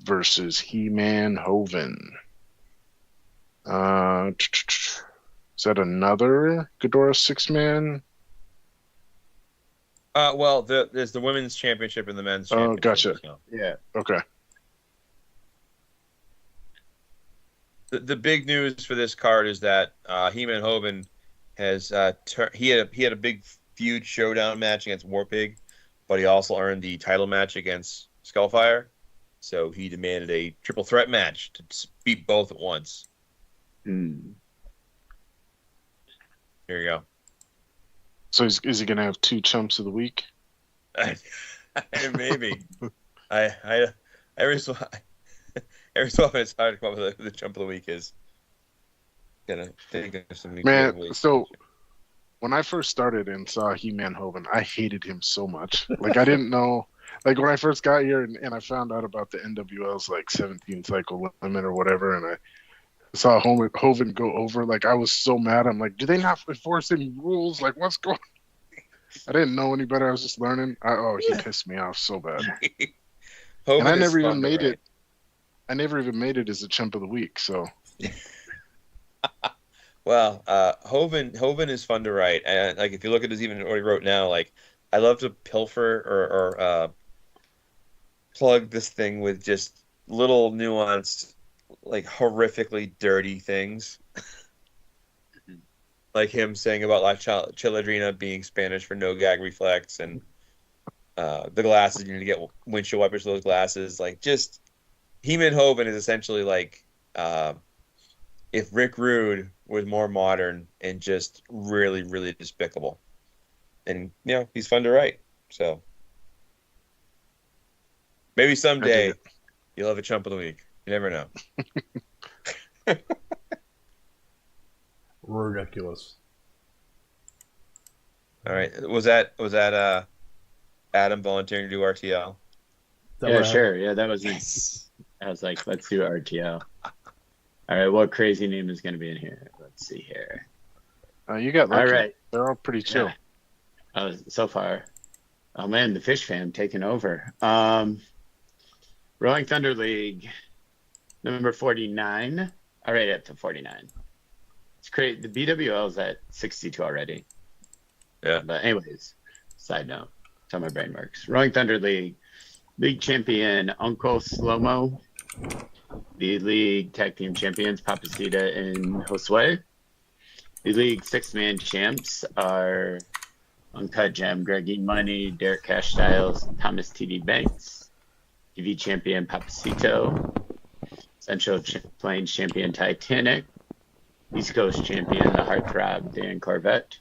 versus He-Man Hoven. Is that another Ghidorah 6-man? Well, there's the women's championship and the men's championship. Oh, gotcha. So. Yeah. Okay. The big news for this card is that He-Man Hoven has he had a big feud showdown match against Warpig, but he also earned the title match against Skullfire. So he demanded a triple threat match to beat both at once. Mm. Here you go. So is he going to have 2 chumps of the week? Maybe. I every so often it's hard to come up with the jump of the week is. Gonna think of some Man, so when I first started and saw He-Man Hoven, I hated him so much. Like, I didn't know. Like, when I first got here and I found out about the NWL's, like, 17 cycle limit or whatever, and I saw Hoven go over, like, I was so mad. I'm like, do they not enforce any rules? Like, what's going on? I didn't know any better. I was just learning. He pissed me off so bad. And I never even made it. I never even made it as a chump of the week, so. Well, Hoven is fun to write, and like if you look at his even what he wrote now, like I love to pilfer or plug this thing with just little nuanced, like horrifically dirty things, like him saying about La Chilindrina being Spanish for no gag reflex, and the glasses you need to get windshield wipers for those glasses. Like just He-Man Hoven is essentially like if Rick Rude was more modern and just really, really despicable. And, he's fun to write. So maybe someday you'll have a chump of the week. You never know. Ridiculous. All right. Was that Adam volunteering to do RTL? Yeah, sure. Yeah, that was nice. I was like, let's do RTL. All right, what crazy name is going to be in here? Let's see here. You got lucky. All right. They're all pretty chill. Yeah. So far. Oh, man, the Fish Fam taking over. Rolling Thunder League, number 49. All right, up to 49. It's crazy. The BWL is at 62 already. Yeah. But anyways, side note. That's how my brain works. Rolling Thunder League champion, Uncle Slomo. The league tag team champions, Papacita and Josue. The league six-man champs are Uncut Gem, Greggy Money, Derek Cash Styles, Thomas TD Banks. TV champion, Papacito. Central Plains champion, Titanic. East Coast champion, the Heartthrob, Dan Corvette.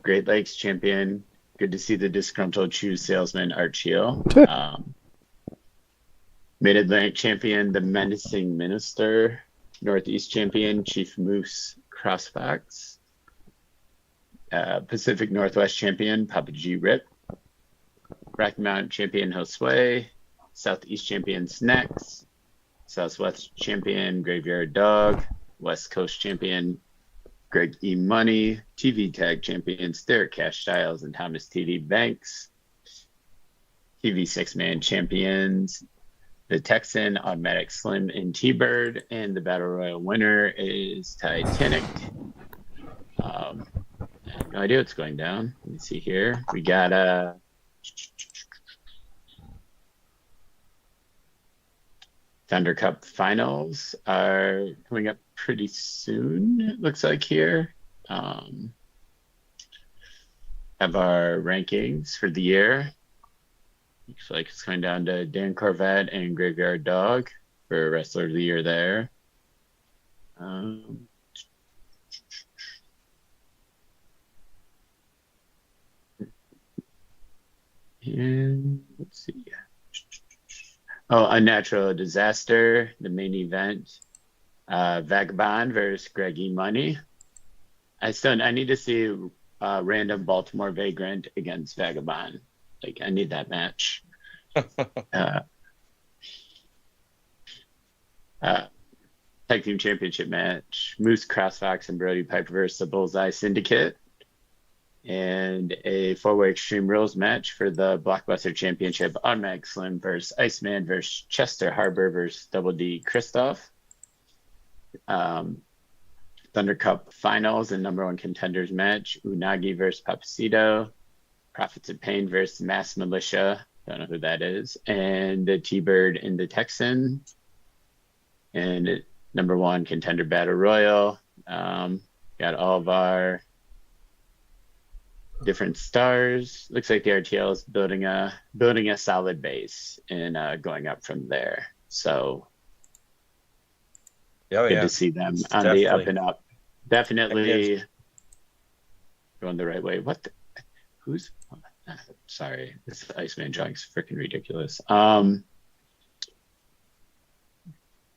Great Lakes champion, good to see the disgruntled shoe salesman, Art Shield. Mid-Atlantic champion, the Menacing Minister. Northeast champion, Chief Moose Crossbox. Pacific Northwest champion, Papa G Rip. Rocky Mountain champion, Josue. Southeast champion, Snacks. Southwest champion, Graveyard Dog. West Coast champion, Greg E. Money. TV tag champions, Derek Cash Styles and Thomas TD Banks. TV six-man champions, the Texan, Automatic Slim, and T-Bird, and the Battle Royal winner is Titanic. I have no idea what's going down. Let me see here. We got Thunder Cup finals are coming up pretty soon, it looks like here. Have our rankings for the year. Looks like it's coming down to Dan Corvette and Graveyard Dog for Wrestler of the Year there. And let's see. Oh, Unnatural Disaster, the main event. Vagabond versus Greg E. Money. I need to see random Baltimore Vagrant against Vagabond. Like, I need that match. Tag Team Championship match. Moose Crossfox and Brody Piper versus the Bullseye Syndicate. And a four-way Extreme Rules match for the Blockbuster Championship. Automatic Slim versus Iceman versus Chester Harbor versus Double D Christoph. Thunder Cup Finals and number one contenders match. Unagi versus Papacito. Prophets of Pain versus Mass Militia. Don't know who that is. And the T-Bird and the Texan. And number one contender battle royal. Got all of our different stars. Looks like the RTL is building a solid base and going up from there. So good to see them on the up and up. Definitely going the right way. Sorry, this Iceman junk's freaking ridiculous.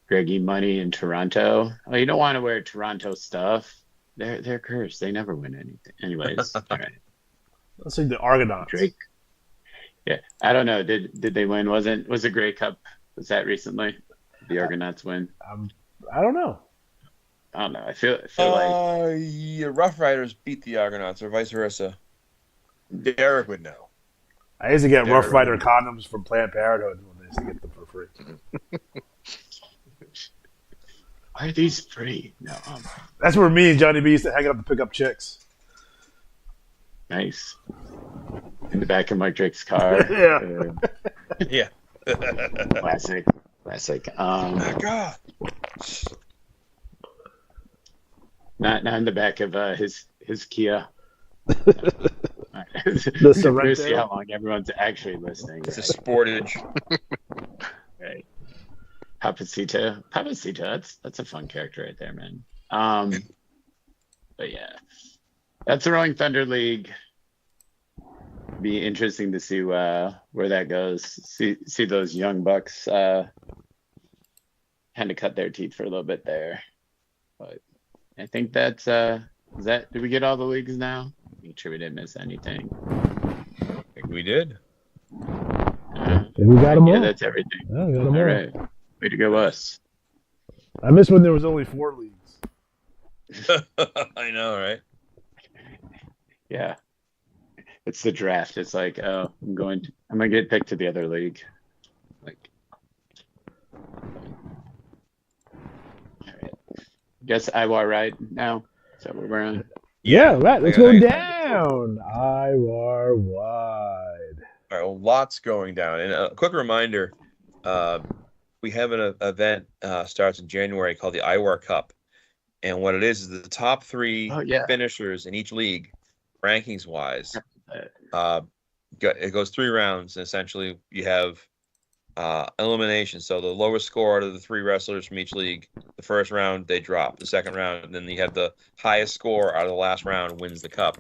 Greggy Money in Toronto. Oh, you don't want to wear Toronto stuff. They're cursed. They never win anything. Anyways, all right. Let's see the Argonauts. Drake. Yeah, I don't know. Did they win? Was the Grey Cup? Was that recently? The Argonauts win? I don't know. I don't know. I feel like yeah, Rough Riders beat the Argonauts, or vice versa. Derek would know. I used to get Rough Rider condoms from Planned Parenthood when they used to get them for free. Why are these free? No. That's where me and Johnny B used to hang out to pick up chicks. Nice. In the back of Mike Drake's car. Yeah. Yeah. Classic. God. Not in the back of his Kia. The We'll see Sorrento. how long everyone's actually listening. It's a Sportage. Right. Papacito. That's a fun character right there, man. But yeah, that's the Rolling Thunder League. Be interesting to see where that goes. See those young bucks kind of cut their teeth for a little bit there. But I think that's did we get all the leagues now? Make sure we didn't miss anything. I think we did. We got them all. Yeah, that's everything. Yeah, we got 'em All all. right. Way to go, us. I miss when there was only 4 leagues. I know, right? Yeah. It's the draft. It's like, oh, I'm gonna get picked to the other league. Like, all right. Guess IWAR right now. Is that where we're on? Yeah, right. Let's I go got- down. IWAR wide. All right, well, lots going down. And a quick reminder, we have an event starts in January called the IWAR Cup. And what it is the top 3 finishers in each league, rankings-wise. It goes 3 rounds, and essentially you have elimination. So the lowest score out of the 3 wrestlers from each league, the first round, they drop. The second round, and then you have the highest score out of the last round wins the cup.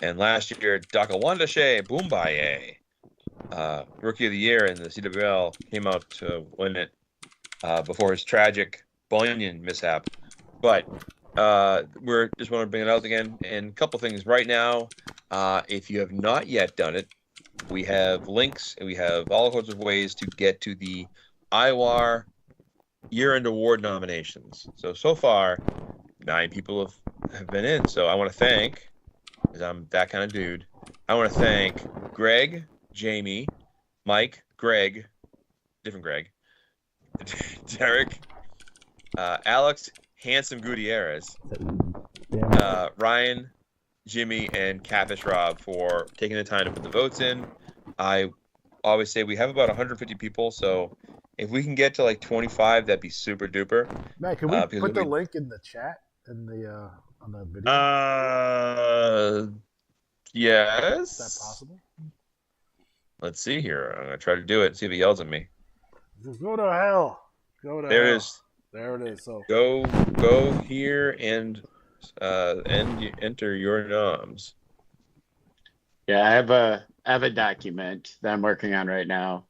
And last year, Dakawandashe Boombaye, Rookie of the Year in the CWL, came out to win it before his tragic bunion mishap. But we're just want to bring it out again. And a couple things right now, if you have not yet done it, we have links and we have all sorts of ways to get to the IWAR year-end award nominations. So far, 9 people have been in. So I want to thank, because I'm that kind of dude, I want to thank Greg, Jamie, Mike, Greg, different Greg, Derek, Alex, Handsome Gutierrez, Ryan, Jimmy, and Catfish Rob for taking the time to put the votes in. I always say we have about 150 people, so if we can get to like 25, that'd be super duper. Matt, can we put the link in the chat in the on the video? Yes. Is that possible? Let's see here. I'm gonna try to do it. See if he yells at me. Go to hell. Go to There hell. it is. There it is. So Go here and enter your noms. Yeah, I have a document that I'm working on right now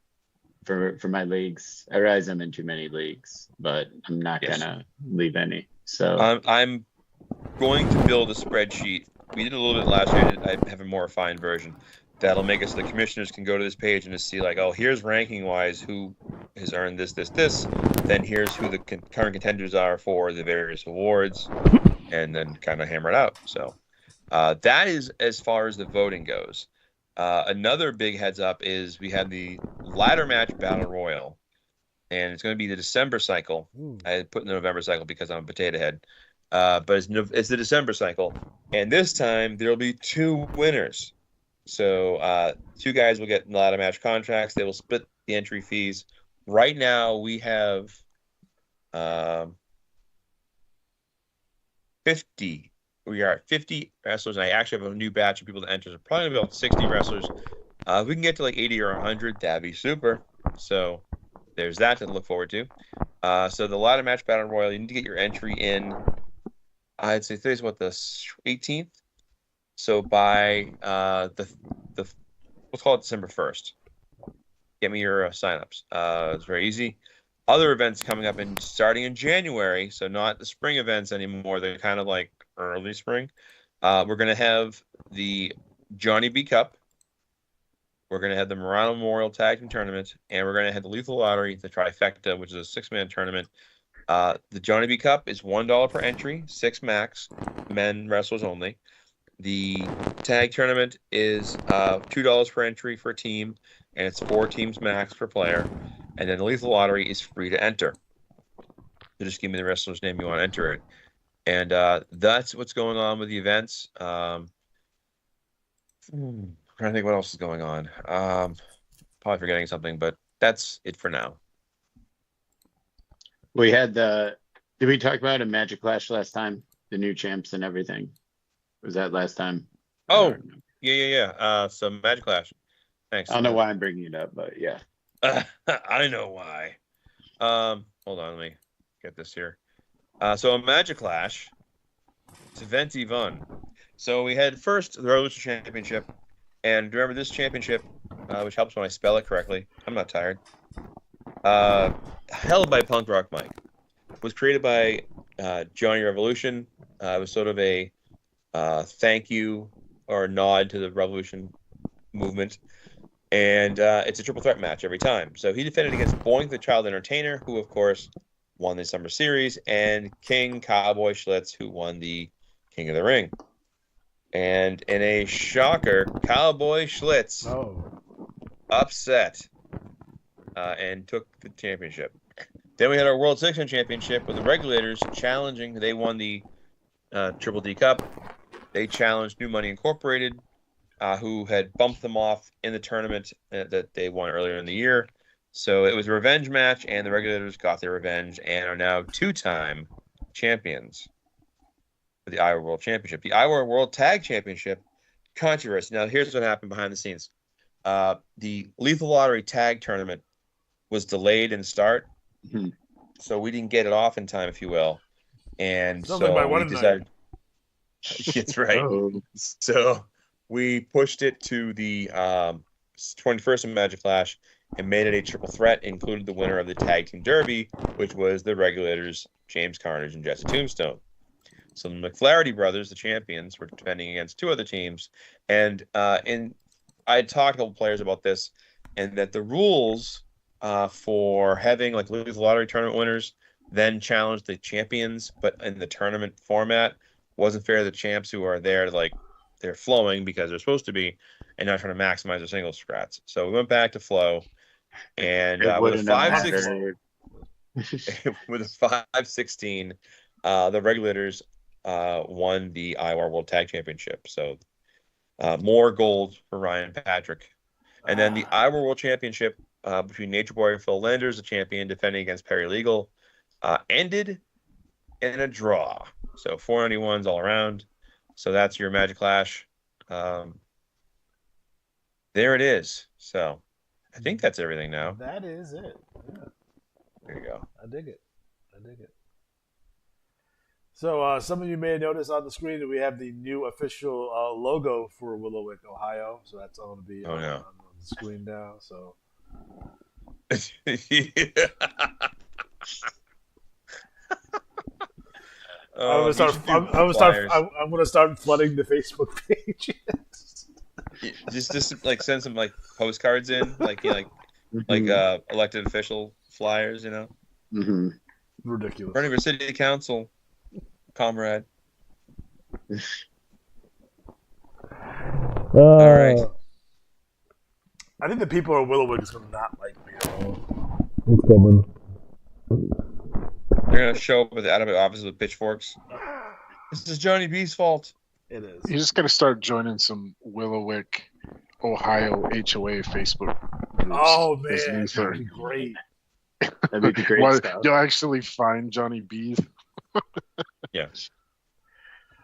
for my leagues. I realize I'm in too many leagues, but I'm not gonna leave any. So I'm going to build a spreadsheet. We did a little bit last year. I have a more refined version that'll make it so the commissioners can go to this page and just see like, oh, here's ranking wise who has earned this. Then here's who the current contenders are for the various awards, and then kind of hammer it out. So that is as far as the voting goes. Another big heads up is we have the ladder match battle royal, and it's going to be the December cycle. I put in the November cycle because I'm a potato head, but it's the December cycle, and this time there'll be 2 winners. So 2 guys will get ladder match contracts. They will split the entry fees. Right now we have 50. We are at 50 wrestlers, and I actually have a new batch of people to enter. So probably about 60 wrestlers. If we can get to like 80 or 100, that'd be super. So there's that to look forward to. So the ladder match battle royal, you need to get your entry in. I'd say today's what, the 18th. So by let's call it December 1st. Get me your signups. It's very easy. Other events coming up and starting in January, so not the spring events anymore. They're kind of like early spring. We're going to have the Johnny B Cup. We're going to have the Murano Memorial Tag Team Tournament, and we're going to have the Lethal Lottery, the Trifecta, which is a 6-man tournament. The Johnny B Cup is $1 per entry, 6 max, men wrestlers only. The tag tournament is $2 per entry for a team, and it's 4 teams max per player. And then the Lethal Lottery is free to enter. So just give me the wrestler's name you want to enter it. And that's what's going on with the events. I'm trying to think what else is going on. Probably forgetting something, but that's it for now. We had did we talk about a Magic Clash last time? The new champs and everything. Was that last time? Oh, yeah. So Magic Clash. Thanks. I don't know why I'm bringing it up, but yeah. I know why. Hold on, let me get this here. So a Magic Clash, it's event Yvonne. So we had first the Revolution Championship, and remember this championship, which helps when I spell it correctly. I'm not tired. Held by Punk Rock Mike, was created by Johnny Revolution. It was sort of a thank you or nod to the Revolution movement. And it's a triple threat match every time. So he defended against Boink the Child Entertainer, who, of course, won the Summer Series, and King Cowboy Schlitz, who won the King of the Ring. And in a shocker, Cowboy Schlitz upset and took the championship. Then we had our World Six-Man Championship with the Regulators challenging. They won the Triple D Cup. They challenged New Money Incorporated, who had bumped them off in the tournament that they won earlier in the year. So it was a revenge match, and the Regulators got their revenge and are now two-time champions for the IWAR World Championship. The IWAR World Tag Championship, controversy. Now, here's what happened behind the scenes. The Lethal Lottery Tag Tournament was delayed in start, so we didn't get it off in time, if you will. And so we decided... That's right. So we pushed it to the 21st of Magic Clash and made it a triple threat, included the winner of the Tag Team Derby, which was the Regulators, James Carnage and Jesse Tombstone. So the McFlaherty brothers, the champions, were defending against two other teams. And I had talked to a couple players about this, and that the rules for having like Lethal Lottery tournament winners then challenge the champions, but in the tournament format, wasn't fair to the champs who are there, like they're flowing because they're supposed to be, and not trying to maximize their singles scrats. So we went back to flow, and with a 5-16, the Regulators won the IWAR World Tag Championship. So more gold for Ryan Patrick, and then the IWAR World Championship between Nature Boy and Phil Landers, the champion, defending against Perry Legal, ended in a draw. So 491s all around. So that's your Magic Clash. There it is. So I think that's everything now. That is it. Yeah. There you go. I dig it. So some of you may have noticed on the screen that we have the new official logo for Willowick, Ohio. So that's all going to be on the screen now. So. I'm gonna start flooding the Facebook page. just like send some like postcards in, like elected official flyers, Ridiculous. Running for city council, comrade. All right. I think the people of Willowick is gonna not like me at all. They're gonna show up at the out of office with pitchforks. This is Johnny B's fault. It is. You just gotta start joining some Willowick, Ohio HOA Facebook groups. Oh man, that'd be great. That'd be great stuff. You'll actually find Johnny B. Yeah.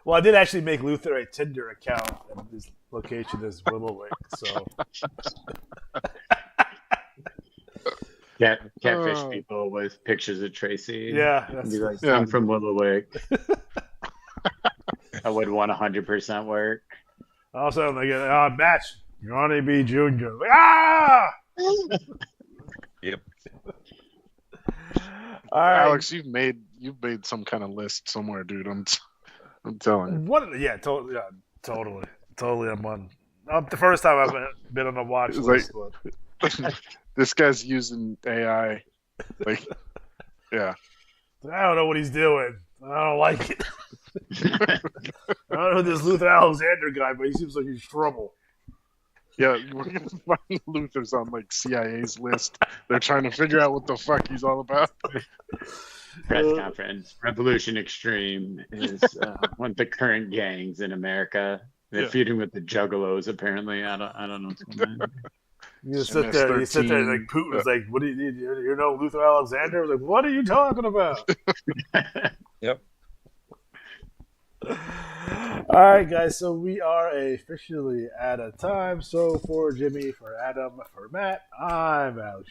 Well, I did actually make Luther a Tinder account, and his location is Willowick. So. Catfish people with pictures of Tracy. Yeah. Be like, I'm from Willowick. I would want 100% work. Also, they get match Johnny B. Jr. Like, Yep. All right, Alex, you've made some kind of list somewhere, dude. I'm telling you. What? Yeah, totally. I'm on. The first time I've been on a watch list. This guy's using AI. Like, yeah. I don't know what he's doing. I don't like it. I don't know this Luther Alexander guy, but he seems like he's trouble. Yeah, we're gonna find Luther's on like CIA's list. They're trying to figure out what the fuck he's all about. press conference. Revolution Extreme is one of the current gangs in America. They're feuding with the Juggalos. Apparently, I don't know what's going on. You sit there, like Putin's like, "What do you know, Luther Alexander?" Was like, "What are you talking about?" Yep. All right, guys. So we are officially out of time. So for Jimmy, for Adam, for Matt, I'm Alex.